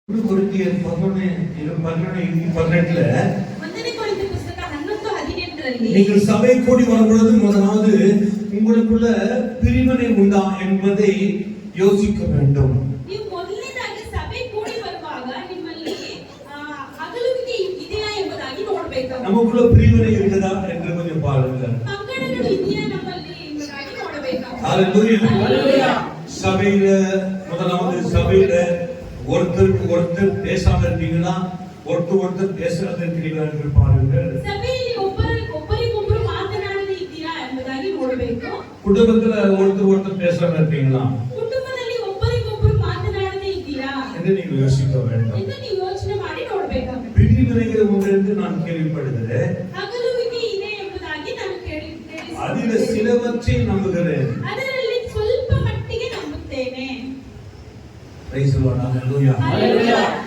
ಕೊರಿಂಥಿಯರ್ 11:18 நீங்கள் சபை கூடி வரும்பொழுது முதலாவது உங்களுக்குள்ள பிரிவினை உண்டா என்பதை யோசிக்க வேண்டும். நமக்குள்ள பிரிவினை இருக்குதா என்று கொஞ்சம் பாருங்கள். சபையில முதலாவது சபையில ஒருத்தருக்கு ஒருத்தர் பேசாம இருக்கீங்களா, ஒருத்தர் பேசாத இருக்கிறீங்களா என்று பாருங்கள். குடும்பத்துல ஒருத்தர் பேசாம இருக்கீங்களா என்று நீங்கள் யோசிக்க வேண்டும். பிரிவினைகள் உண்டு என்று நான் கேள்விப்படுகிறேன். அதில் சிலவற்றை நம்புகிறேன்.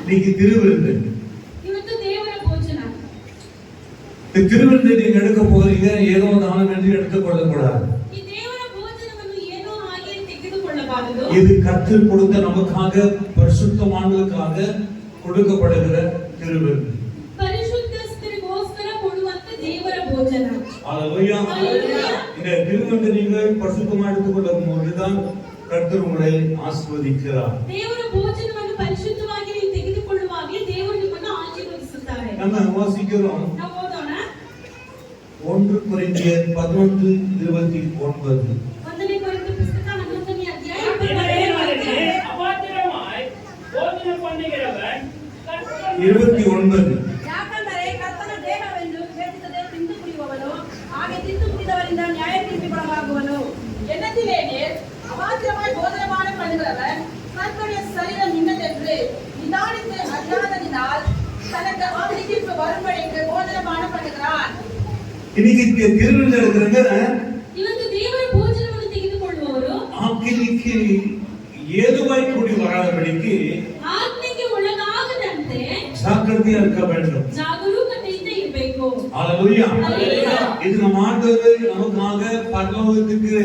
இன்னைக்கு திருவிருந்து, திருவிருந்து நீங்க எடுக்க போறீங்க, ஏதோ தானம் என்று எடுத்துக் கொள்ளக்கூடாது. இது கர்த்தர் கொடுத்த நமக்காக பரிசுத்தமானதுக்காக கொடுக்கப்படுகிற திருவிருந்து. இந்த திருவிருந்து நீங்கள் பரிசுத்தமா எடுத்துக் கொள்ளும் போதுதான் கர்த்தர் உங்களை ஆசீர்வதிக்கிறார். நம்ம வாசிக்கிறோம் 1 கொரிந்தியர் 11:29. இன்னைக்கு திருவிழா இருக்கிறவங்க ஆக்கினிக்கு ஏதுவாய் கூடி வராதபடிக்கு ஜாக்கிரதையா இருக்க வேண்டும். இது நம் ஆண்டவர் நமக்காக பரலோகத்துக்கு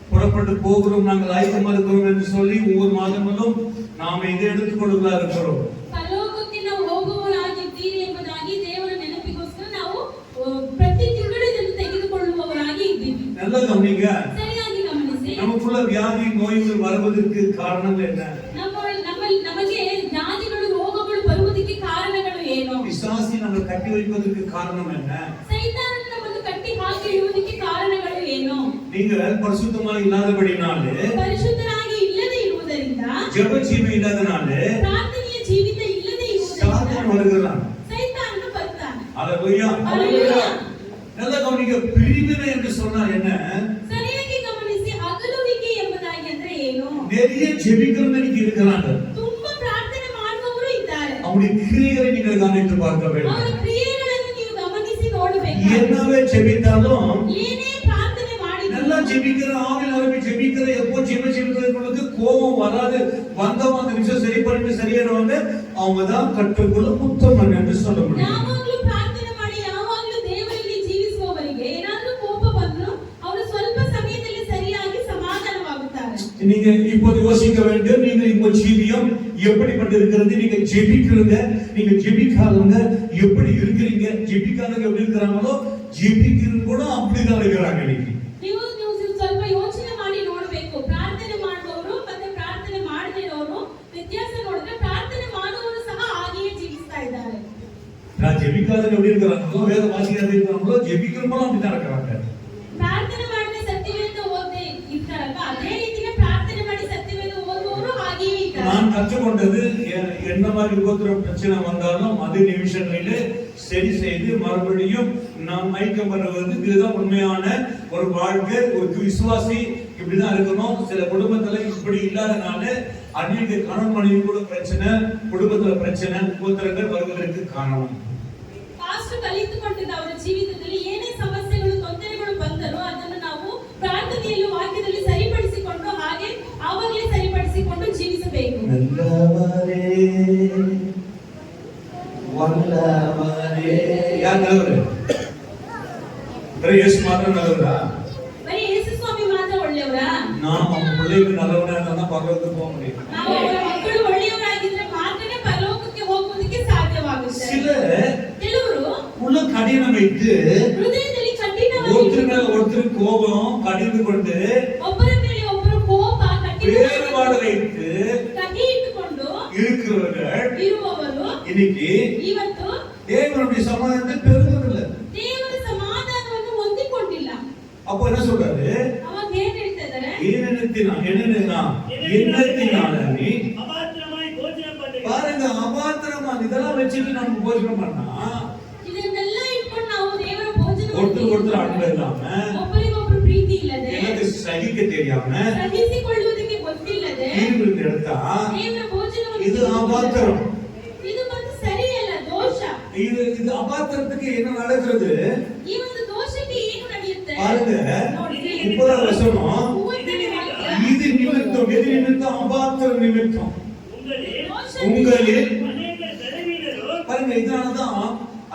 புறப்பட்டு போகிறோம், நாங்கள் ஆயத்தமா இருக்கிறோம் என்று சொல்லி ஒவ்வொரு மாதங்களும் நாம இதை எடுத்துக் கொண்டுதான் இருக்கிறோம். நல்லா கவனிங்க. நமக்குள்ள வியாதி நோய்கள் வருவதற்கு காரணம் என்ன? பிசாசு நம்ம கட்டி வைப்பதற்கு காரணம் என்ன? நீங்கள் பரிசுத்தமாக இல்லாதபடினாலே, ஜெப ஜீவன் இல்லாதனாலே சாத்தான் வருகிறான். அல்லேலூயா. நல்லா கவனிங்க. பிரிவினை என்று சொன்னால் என்ன? நிறைய ஜெபிக்கிறவங்க இன்னைக்கு இருக்கிறாங்க. அவருடைய கிரியைகளை நீங்கள் கவனித்து பார்க்க வேண்டும். என்னவே ஜெபித்தாலும் நல்லா ஜெபிக்கிற ஆவியானவர் ஜெபிக்கிற எப்போ ஜெபிக்கிறவங்களுக்கு கோபம் வராது. வந்தவங்க அந்த விஷயம் சரி பண்ணிட்டு சரியானவங்க அவங்க தான் கற்றுக்குள்ள உத்தமன் என்று சொல்ல முடியும். நீங்க இப்போது யோசிக்க வேண்டும். நீங்க இப்போ ஜீவியம் எப்படிப்பட்டு இருக்கிறது? நீங்க ஜெபிக்கிறீங்க, நீங்க ஜெபிக்காதவங்க எப்படி இருக்கிறீங்க? ஜெபிக்காதவங்க எப்படி இருக்கிறாங்களோ ஜெபிக்கிறவங்க கூட அப்படிதான் இருக்கிறாங்க. இன்னைக்கு ಸ್ವಲ್ಪ ಯೋಚನೆ ಮಾಡಿ ನೋಡಬೇಕು. ಪ್ರಾರ್ಥನೆ ಮಾಡುವವರು ಮತ್ತೆ ಪ್ರಾರ್ಥನೆ ಮಾಡದಿರೋರು ವ್ಯತ್ಯಾಸ ನೋಡಿದ್ರೆ ಪ್ರಾರ್ಥನೆ ಮಾಡುವವರು ಸಹ ಹಾಗೆಯೇ ಜೀವಿಸ್ತಾ ಇದ್ದಾರೆ. நான் ஜெபிக்காதவங்க எப்படி இருக்கிறாங்களோ, வேத வாசிக்காதவங்க இருக்கிறாங்களோ ஜெபிக்கிறவங்க அப்படிதான் இருக்கிறாங்க. ಪ್ರಾರ್ಥನೆ ಮಾಡಿದ ಸತ್ಯವೇದ ಓದಿ ಇರ್ತಾರಲ್ಲ, ಅದೇ ರೀತಿನೇ ಪ್ರಾರ್ಥನೆ ಮಾಡಿ ಸತ್ಯವೇದ ಓದುವವರು ಹಾಗೆಯೇ ಇದ್ದಾರೆ. நான் கற்றுக்கொண்டது என்ன மாதிரி உபத்திர பிரச்சனை வந்தாலும் அதே நிமிஷங்களிலே சரி செய்து மறுபடியும் நாம் ஐக்கியம் பண்ணுவது. இதுதான் உண்மையான ஒரு வாழ்க்கை. ஒரு விசுவாசி இப்படிதான் இருக்கணும். சில குடும்பத்துல இப்படி இல்லாதனால அநேக கணவன் மனைவி கூட பிரச்சனை, குடும்பத்துல பிரச்சனை, உபத்திரங்கள் வருவதற்கு காரணம். ಪಾಸ್ಟರ್ ಕಲಿತುಕೊಂಡಿದ್ದ ಅವರ ಜೀವಿತದಲ್ಲಿ ಏನೇ ಸಮಸ್ಯೆಗಳು ತೊಂದರೆಗಳು ಬಂದರೂ ಅದನ್ನು ನಾವು ಪ್ರಾರ್ಥನೆಯಲ್ಲಿ ವಾಕ್ಯದಲ್ಲಿ ಸರಿಪಡಿಸಿಕೊಂಡು ಹಾಗೆ ಆವಾಗಲೇ ಸರಿಪಡಿಸಿಕೊಂಡು ಜೀವಿಸಬೇಕು. நல்லவரே வல்லவரே. யார் நல்லவரே? ಯೇಸು ಮಾತ್ರ நல்லவரா? ಬರೀ ಯೇಸು ಸ್ವಾಮಿ ಮಾತ್ರ ಒಳ್ಳೆಯವರಾ? ನಾವು ನಮ್ಮ பிள்ளைக்கு நல்லவனா இருந்தா பரலோகத்துக்கு போக முடியும். ನಾವು ಮಕ್ಕಳು ಒಳ್ಳೆಯವರಾಗಿದ್ರೆ ಮಾತ್ರನೇ ಪರಲೋಕ கடினம் வைத்து ಹೃದಯದಲ್ಲಿ ಕಠಿಣವಾಗಿ ஒருத்தர் மேல ஒருத்தர் கோபம் கடிந்து கொண்டு ಒಬ್ಬರ ಮೇಲೆ ಒಬ್ಬರು ಕೋಪ வேறுபாடு வைத்து ಕಹಿ ಇಟ್ಟುಕೊಂಡು இருக்கிறவர்கள் ಇರುವವರು இன்னைக்கு ಇವತ್ತು தேவனுடைய சமாதானத்தை பெறுவதில்லை. ದೇವರ ಸಮಾಧಾನವನ್ನು ಹೊಂದಿಕೊಂಡಿಲ್ಲ. அப்போ என்ன சொல்றாரு? ಅವಾಗ ಏನ್ ಹೇಳ್ತಾ ಇದ್ದಾರೆ? எண்ணத்தினால நீ அபாத்திரமாய் போஜனம் பண்ணுங்க. பாருங்க, அபாத்திரமா இதெல்லாம் வச்சுட்டு நம்ம போஜனம் பண்ணா ಇದನ್ನೆಲ್ಲ ಇಟ್ಕೊಂಡು ನಾವು ದೇವರ ಭೋಜನ ஒருத்தர் அன்பு இல்லாம ಒಬ್ಬರಿಗೊಬ್ಬರು ಪ್ರೀತಿ ಇಲ್ಲದೆ எனக்கு சகிக்க தெரியாம ಸಹಿಸಿಕೊಳ್ಳುವುದಕ್ಕೆ ಗೊತ್ತಿಲ್ಲದೆ தீர்வு எடுத்தா ದೇವರ ಭೋಜನವನ್ನು இது அபாத்திரம். ಇದು ಒಂದು ಸರಿಯಲ್ಲ, ದೋಷ. இது அபாத்திரத்துக்கு என்ன நடக்கிறது? ಈ ಒಂದು ದೋಷಕ್ಕೆ ಏನು ನಡೆಯುತ್ತೆ? பாருங்க, 30வது வசனம், இது நிமித்தம், எது நிமித்தம்? அபாத்திர நிமித்தம். உங்களில் அநேக பலவீனரும் பாருங்க, இதனாலதான்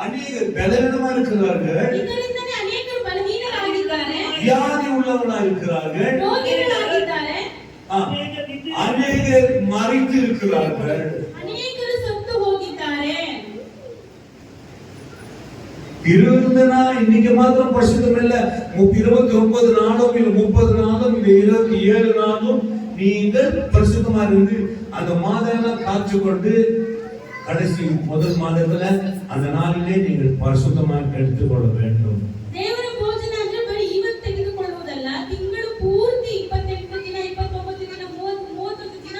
அநேக பலவீனமா இருக்கிறார்கள், ಇದರಿಂದಲೇ ಅನೇಕರು ಬಲಹೀನರಾಗಿದ್ದಾರೆ, வியாதி உள்ளவர்களா இருக்கிறார்கள், ರೋಗಿಗಳಾಗಿದ್ದಾರೆ, அநேகர் மறித்து இருக்கிறார்கள். ಅನೇಕರು ಸತ್ತು ಹೋಗಿದ್ದಾರೆ. இருந்தனா இன்னைக்கு மாத்திரம் பரிசுத்தம் இல்ல, 29 நாளும் இல்ல 30 நாளும் இல்ல 27 நாளும் நீங்கள் பரிசுத்தமா இருந்து அந்த மாதம் காத்து கொண்டு கடைசி முதல் மாதத்துல அந்த நாளிலே நீங்கள் பரிசுத்தமா எடுத்துக்கொள்ள வேண்டும். ದೇವರ ಭೋಜನ ಅಂದ್ರೆ ಬರೀ ಇವತ್ತು ತೆಗೆದುಕೊಳ್ಳುವುದಲ್ಲ, ತಿಂಗಳು ಪೂರ್ತಿ 28 ದಿನ 29 ದಿನ 31 ದಿನ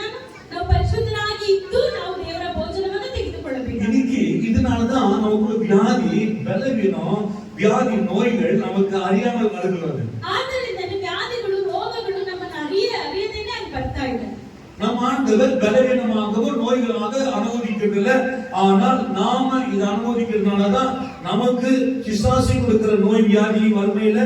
ನಾವು ಪರಿಶುದ್ಧರಾಗಿ ಇದ್ದು ನಾವು ದೇವರ ಭೋಜನವನ್ನು ತೆಗೆದುಕೊಳ್ಳಬೇಕು. இன்னைக்கு இதனாலதான் நமக்கு வியாதி, பலவீனம், வியாதி நோய்கள் நமக்கு அறியாமல் வருகிறது. ಆದ್ದರಿಂದ ವ್ಯಾಧಿಗಳು, ರೋಗಗಳು ನಮ್ಮನ್ನು ಅರಿಯದೇನೆ ಅದು ಬರ್ತಾ ಇದೆ. நம் ஆண்டவர் பலவீனமாகவும் நோய்களாக அனுமதிக்கிறதில்ல. ஆனால் நாம இதை அனுமதிக்கிறதுனாலதான் நமக்கு பிசாசு கொடுக்கிற நோய், வியாதி, வறுமையில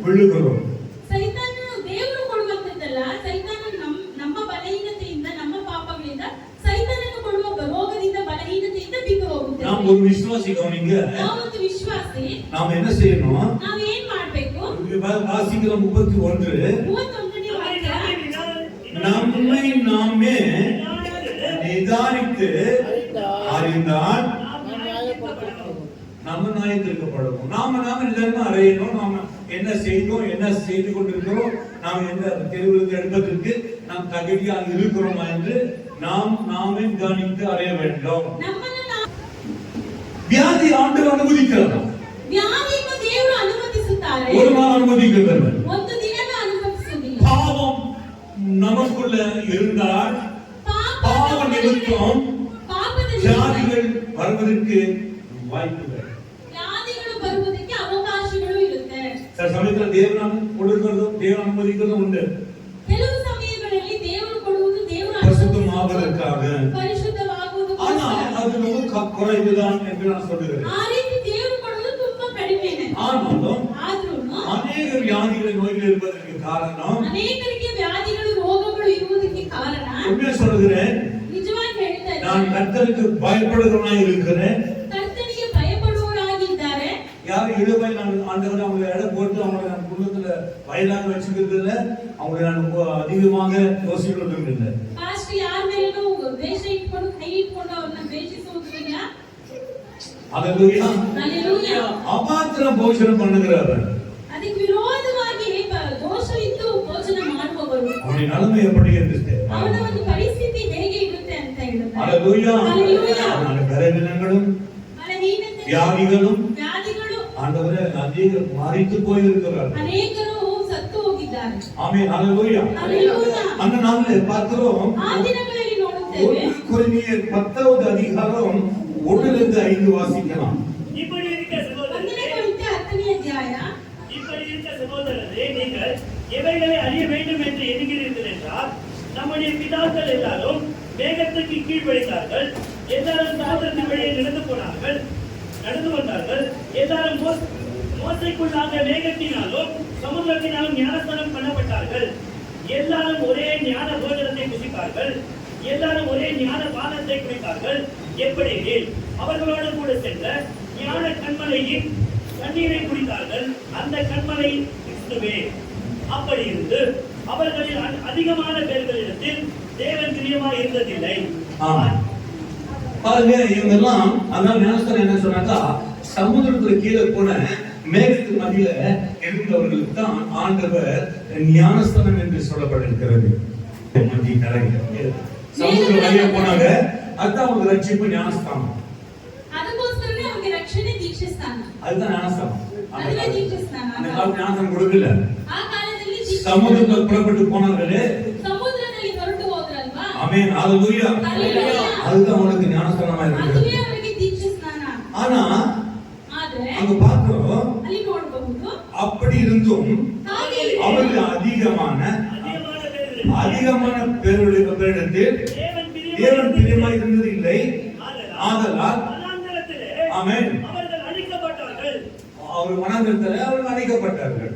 விழுகிறோம். ಸೈತಾನನು ದೇವರು ಕೊಡುವಂತದ್ದಲ್ಲ, ಸೈತಾನನು ನಮ್ಮ ಬಲಹೀನತೆಯಿಂದ, ನಮ್ಮ ಪಾಪಗಳಿಂದ ಸೈತಾನನು ಕೊಡುವ ರೋಗದಿಂದ, ಬಲಹೀನತೆಯಿಂದ ಬಿದ್ದು ಹೋಗುತ್ತೆ. நாம் ஒரு விசுவாசி கவனிங்க, ನಾವೊಂದು ವಿಶ್ವಾಸಿ, நாம் என்ன செய்யணும்? ನಾವು ಏನ್ ಮಾಡ್ಬೇಕು? வாசிக்கலாம் 31 31ನೇ ವಾಕ್ಯ, நம்மை நாமே நிதானித்து அறிந்தால் நம்ம நியாயத்திற்கப்படணும். நாம நிதானமா அறியணும். நாம என்ன செய்தோம், என்ன செய்து கொண்டிருக்கிறோம், நாம் எந்த தெருவிலிருந்து எடுப்பதற்கு நாம் தகுதியாக இருக்கிறோமா என்று நாமே நிதானித்து அறிய வேண்டும். வியாதி ஆண்டவர் அனுமதிக்கிறார், ವ್ಯಾಧಿಯನ್ನು ದೇವರು ಅನುಮತಿಸುತ್ತಾರೆ, ஒரு நாள் அனுமதிக்கிறது. ಒಂದು ದಿನನೂ ಅನುಮತಿಸುವುದಿಲ್ಲ. பாவம் நமக்குள்ள இருந்தால் பாவ நிமித்தம் ಪಾಪದ வியாதிகள் வருவதற்கு வாய்ப்புகள், ವ್ಯಾಧಿಗಳು ಬರುವುದಕ್ಕೆ ಅವಕಾಶಗಳು ಇರುತ್ತೆ. சில சமயத்துல தேவன் கொடுக்கிறதும் தேவன் அனுமதிக்கிறதும் உண்டு. ಕೆಲವು ಸಮಯಗಳಲ್ಲಿ ದೇವರು ಕೊಡುವುದು, ದೇವರು பரிசுத்தமாவதற்காக. ಪರಿಶುದ್ಧವಾಗುವುದು. ஆனா அது ரொம்ப குறைவுதான் என்று நான் சொல்லுகிறேன். ಆ ರೀತಿ ದೇವರು ಕೊಡುವುದು ತುಂಬಾ ಕಡಿಮೆನೆ. ஆனாலும் ಆದ್ರೂನು அநேக வியாதிகள், நோய்கள் இருப்பதற்கு காரணம், ಅನೇಕರಿಗೆ ವ್ಯಾಧಿಗಳು, ರೋಗಗಳು ಇರುವುದಕ್ಕೆ ಕಾರಣ, உண்மையை சொல்லுகிறேன், ನಿಜವಾಗಿ ಹೇಳ್ತಾ நான் ಇದ್ದೇನೆ, கர்த்தருக்கு பயப்படுகிறவனாய் இருக்கிறேன். ಕರ್ತನಿಗೆ ಭಯಪಡುವವರಾಗಿದ್ದಾರೆ. யாரும் இழுவை நான் ஆண்டவர் அவங்களை எடை போட்டு அவங்களை நான் குடும்பத்துல வயதாக வச்சுக்கிறது இல்லை, அவங்களை நான் அதிகமாக யோசிக்கிறது இல்லை. ಪಾಸ್ಟರ್ ಯಾರ ಮೇಲೂ ದ್ವೇಷ ಇಟ್ಕೊಂಡು, ಕೈ ಇಟ್ಕೊಂಡು ಅವ್ರನ್ನ ದ್ವೇಷಿಸುವುದಿಲ್ಲ. அல்லேலூயா. ಹಲ್ಲೆಲೂಯಾ. அபாத்திர போஜனம் பண்ணுகிறவர், ಅದಕ್ಕೆ ವಿರೋಧವಾಗಿ ದೋಷವಿದ್ದು ಭೋಜನ ಮಾಡುವವರು, அவனுடைய நிலைமை எப்படி இருக்கு? ಅವನ ಒಂದು ಪರಿಸ್ಥಿತಿ ಹೇಗೆ ಇರುತ್ತೆ ಅಂತ ಹೇಳ್ತಾರೆ. அல்லேலூயா. ಹಲ್ಲೆಲೂಯಾ. அவனுடைய பலவீனங்களும் ಬಲಹೀನತೆ, வியாதிகளும் ವ್ಯಾಧಿಗಳು, ஆண்டவரே அநேகர் மரித்து போயிருக்கிறார். ಅನೇಕರು ಸತ್ತು ಹೋಗಿದ್ದಾರೆ. ஆமென். அல்லேலூயா. ಹಲ್ಲೆಲೂಯಾ. அந்த நாளிலே பார்க்கிறோம், ಆ ದಿನಗಳಲ್ಲಿ ನೋಡುತ್ತೇವೆ, 1 கொரிந்தியர் 10வது அதிகாரம் 1லிருந்து 5 வாசிக்கலாம். இப்படி இருக்க ಒಂದನೇ சகோதரரே, ಕೊರಿಂಥ್ಯ 10ನೇ ಅಧ್ಯಾಯ, இப்படி இருக்க சகோதரரே, நீங்கள் எவைகளை அறிய வேண்டும் என்று எண்ணுகிறீர்கள் என்றால், நம்முடைய பிதாக்கள் எல்லாரும் மேகத்துக்கு கீழ்ப்படிந்தார்கள், எல்லாரும் சாத்திரத்தின் வழியே நடந்து வந்தார்கள், எல்லாரும் மோசைக்குள்ளாக மேகத்தினாலும் சமுத்திரத்தினாலும் ஞானஸ்தானம் பண்ணப்பட்டார்கள், எல்லாரும் ஒரே ஞான போஜனத்தை புசித்தார்கள், எல்லாரும் ஒரே ஞான பானத்தை குடித்தார்கள். எப்படியெனில் அவர்களோடு கூட சென்ற ஞான கண்மலையின் தண்ணீரை குடித்தார்கள், அந்த கண்மலை கிறிஸ்துவே. அப்படி இருந்து அவர்களில் அதிகமான பேர்களிடத்தில் தேவன் பிரியமாய் இருந்ததில்லை. பாருங்க, இவங்க எல்லாம் அதான் ஞானஸ்தானம் என்ன சொன்னாக்கா, சமுதிரத்துல கீழே போன மேகத்து மத்தியில இருந்தவர்களுக்கு தான் ஆண்டவர் ஞானஸ்தானம் என்று சொல்லப்பட்டிருக்கிறது. சமுதிரம் வழியா போனாங்க, அதுதான் அவங்க ரட்சிப்பு ஞானஸ்தானம். அதுதான் ஞானஸ்தானம். ஞானஸ்தானம் கொடுக்கல. சமுதிரத்துல புறப்பட்டு போனார்களே, ஆமென், ஹalleluya. அதுதான் அவனுக்கு ஞானஸ்தானமா இருக்கு. ஆனா அங்க பார்க்கிறோம், அப்படி இருந்தும் அவர்கள் அதிகமான பேரிடத்தில் தேவன் பிரியமாய் இருந்தது இல்லை. ஆதலால் ஆமென், அவர் வனாந்தரத்தில் அவர்கள் அழிக்கப்பட்டார்கள்.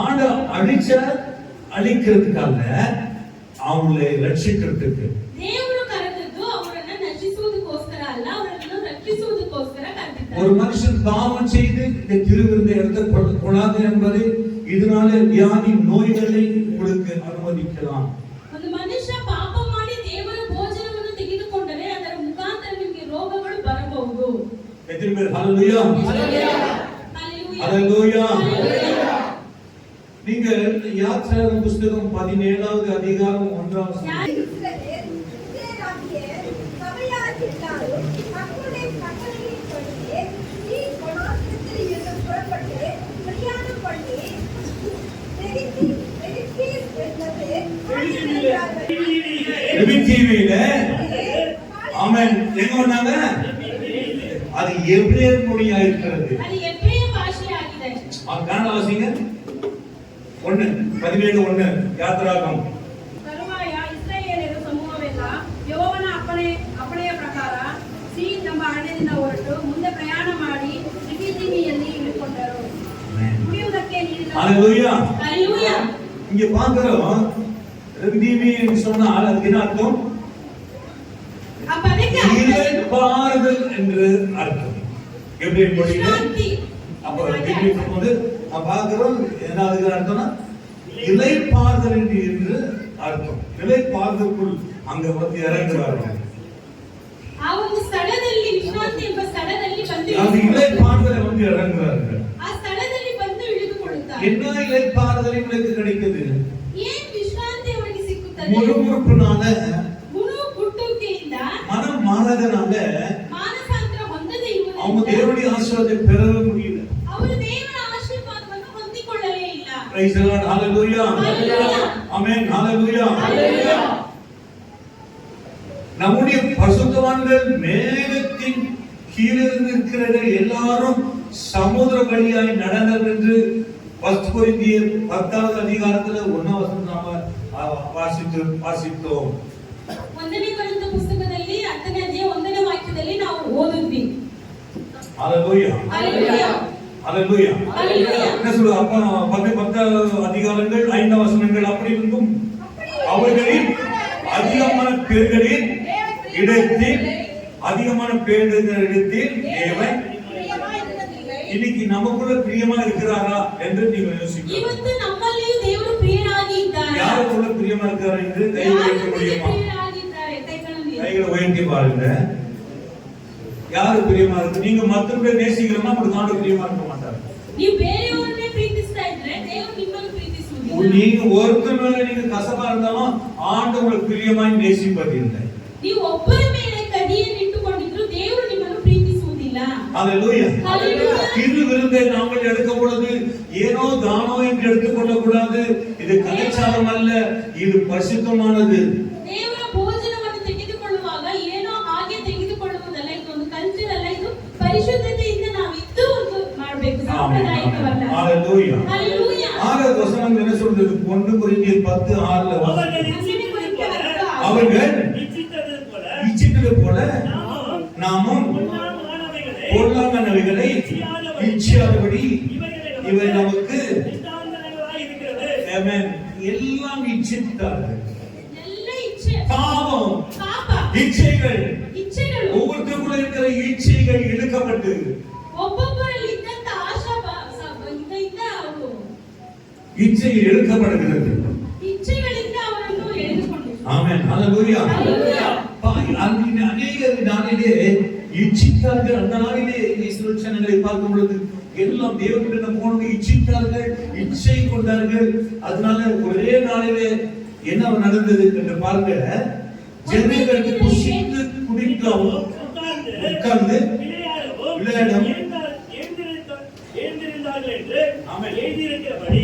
ஆண்டவர் அழிக்கிறதுக்காக அவங்களை ரட்சிக்கிறதுக்கு. ஒரு மனுஷன் பாவம் செய்து இந்த திருவிருந்தை எடுத்துக்கொள்ளாது என்பது இதனால வியாதி நோய்களை கொடுக்க அனுமதிக்கலாம். ಒಂದು ಮನುಷ್ಯ ಪಾಪ ಮಾಡಿ ದೇವರ ಭೋಜನವನ್ನು ತೆಗೆದುಕೊಂಡರೆ ಅದರ ಮುಖಾಂತರ ನಿಮಗೆ ರೋಗಗಳು ಬರಬಹುದು. ಎತ್ತಿನ ಮೇಲೆ ஹalleluya, ஹalleluya. நீங்கள் யாத்ராகம புத்தகம் 17வது அதிகாரம் 1வது ஆமென், எங்க வந்தாங்க? அது எபிரேய மொழியா இருக்கிறது. அது எபிரேய பாஷையாಗಿದೆ. அது கன்னட வாசிங்க 1:17 ಯಾತ್ರಾಗಮ. ತರುವಾಯ ಇಸ್ರಾಯೇಲರ ಸಮೂಹವೆಲ್ಲ ಯೆಹೋವನ ಅಪ್ಪಣೆಯ ಪ್ರಕಾರ ಸೀನ್ ಎಂಬ ಅರಣ್ಯದಿಂದ ಹೊರಟು ಮುಂದೆ ಪ್ರಯಾಣ ಮಾಡಿ ರಿಫೀದೀಮಿಯಲ್ಲಿ ಇಳಿದುಕೊಂಡರು. ಕುಡಿಯುವುದಕ್ಕೆ ನೀರಿಲ್ಲ. ஹalleluya, ஹalleluya. இங்க பாக்குறோம், ரிஃபீதீமி என்று சொன்னால் அதுக்கு என்ன அர்த்தம்? இளைப்பாறுதல் என்று அர்த்தம். எபிரேய மொழியில அப்ப ரிஃபீதீமி சொல்லும்போது பாக்குறோம், என்ன அதுக்கு அர்த்தம்னா இளைப்பாறுதல் என்று அர்த்தம். இளைப்பாறுதலுக்குள் அங்க வந்து இறங்குறார்கள். ಆ ಒಂದು ಸ್ಥಳದಲ್ಲಿ ವಿಶ್ರಾಂತಿ ಎಂಬ ಸ್ಥಳದಲ್ಲಿ ಬಂದು அது இளைப்பாறுதலை வந்து இறங்குறார்கள். ಆ ಸ್ಥಳದಲ್ಲಿ ಬಂದು ಇಳಿದುಕೊಳ್ಳುತ್ತಾರೆ. என்ன இளைப்பாறுதல் உங்களுக்கு கிடைக்குது? ಏನ್ ವಿಶ್ರಾಂತಿ ಅವರಿಗೆ ಸಿಕ್ಕುತ್ತದೆ? ಮುಳುಗುರುಪಿನಾல, ಮುಳುಗುಟ್ಟುವಿಕೆಯಿಂದ, மனம் மாறதனால ಮಾನಸಾಂತರ ಹೊಂದದೇ ಇರುವುದರಿಂದ அவங்க தேவனுடைய ஆசீர்வாதத்தை பெறவே முடியல. ಅವರು ದೇವರ ಆಶೀರ್ವಾದವನ್ನು ಹೊಂದಿಕೊಳ್ಳಲೇ ಇಲ್ಲ. Praise the Lord, hallelujah, amen, hallelujah. நம்முடைய பரிசுத்தவான்கள் மேகத்தின் கீழே இருக்கிற எல்லாரும் சமுதிர வழியாய் நடந்தது என்று 1 கொரிந்தியர் 10வது அதிகாரத்துல 1வது வசனம் நாம வாசித்தோம். 1ನೇ ಕೊರಿಂಥ ಪುಸ್ತಕದಲ್ಲಿ 10ನೇ ಅಧ್ಯಾಯ 1ನೇ ವಾಕ್ಯದಲ್ಲಿ ನಾವು ಓದಿದ್ವಿ. ஹalleluya, ஹalleluya, ஹalleluya, ஹalleluya. என்ன சொல்லுது? அப்ப 10 அதிகாரங்கள் 5 வசனங்கள் அப்படி இருந்தும் அவர்களில் அதிகமான பேர்களின் இடத்தில் தேவன் இன்னைக்கு நமக்குள்ள பிரியமா இருக்கிறாரா என்று நீங்க யோசிக்கலாம். ಇವತ್ತು ನಮ್ಮಲ್ಲಿಯೂ ದೇವರು ಪ್ರಿಯನಾಗಿ ಇದ್ದಾನೆ. யாருக்குள்ள பிரியமா இருக்கிறார் என்று கை உயர்த்த முடியுமா? கைகளை உயர்த்தி பாருங்க. யாரு பிரியமா இருக்கு? நீங்க மத்தவங்களை நேசிக்கிறோம்னா உங்களுக்கு ஆண்டவர் பிரியமா இருக்க மாட்டார். ನೀವು ಬೇರೆಯವರನ್ನೇ ಪ್ರೀತಿಸ್ತಾ ಇದ್ರೆ ದೇವರು ನಿಮ್ಮನ್ನು ಪ್ರೀತಿಸುವುದಿಲ್ಲ. நீங்க ஒருத்தர் மேல நீங்க கசப்பா இருந்தாலும் ஆண்டவர் உங்களுக்கு பிரியமாய் நேசிப்பதில்லை. ನೀವು ಒಬ್ಬರ ಮೇಲೆ ಕದಿಯನ್ನು ಇಟ್ಟುಕೊಂಡಿದ್ರು ದೇವರು ನಿಮ್ಮನ್ನು ಪ್ರೀತಿಸುವುದಿಲ್ಲ. ஹalleluya, ஹalleluya. திரு விருந்தை நாங்கள் எடுக்கும் பொழுது ஏனோ தானோ என்று எடுத்துக்கொள்ள கூடாது. இது கலைச்சாரம் அல்ல, இது பரிசுத்தமானது. ದೇವರ ಭೋಜನವನ್ನು ತೆಗೆದುಕೊಳ್ಳುವಾಗ ಏನೋ ಹಾಗೆ ತೆಗೆದುಕೊಳ್ಳುವುದಲ್ಲ, ಇದೊಂದು ಕಲ್ಚರ್ ಅಲ್ಲ, ಇದು ಪರಿಶುದ್ಧತೆಯಿಂದ ನಾವು ಇದ್ದು ಒಂದು ಮಾಡಬೇಕು, ಸಾಂಪ್ರದಾಯಿಕವಲ್ಲ. ஹalleluya, ஹalleluya. 6வது வசனம் என்ன சொல்றது? 1 கொரிந்தியர் 10:6 அவர்கள் இச்சித்தது போல நாமும் பொருளாதாரங்களை இச்சியாதபடி இவை நமக்கு எல்லாம் இச்சித்தார்கள். பாவம், இச்சைகள், ஒவ்வொருத்தருக்குள்ள இருக்கிற இச்சைகள் இழுக்கப்பட்டு இச்சை இழுக்கப்படுகிறது. இச்சைகளிಂದ ಅವರನ್ನು ಎಳೆದುಕೊಂಡು ஆமென், ஹalleluya. அநேக நாளிலே இச்சித்தார்கள். அந்த நாளிலே இஸ்ரவேல் ஜனங்களை பார்க்கும் பொழுது எல்லாம் தேவனிடம் போனது இச்சித்தார்கள், இச்சை கொண்டார்கள். அதனால ஒரே நாளிலே என்ன நடந்தது என்று பார்க்க, ஜனங்கள் புசித்து குடிக்கவும் உட்கார்ந்து விளையாடவும் எழுந்திருந்தார்கள் என்று எழுதியிருக்கிறபடி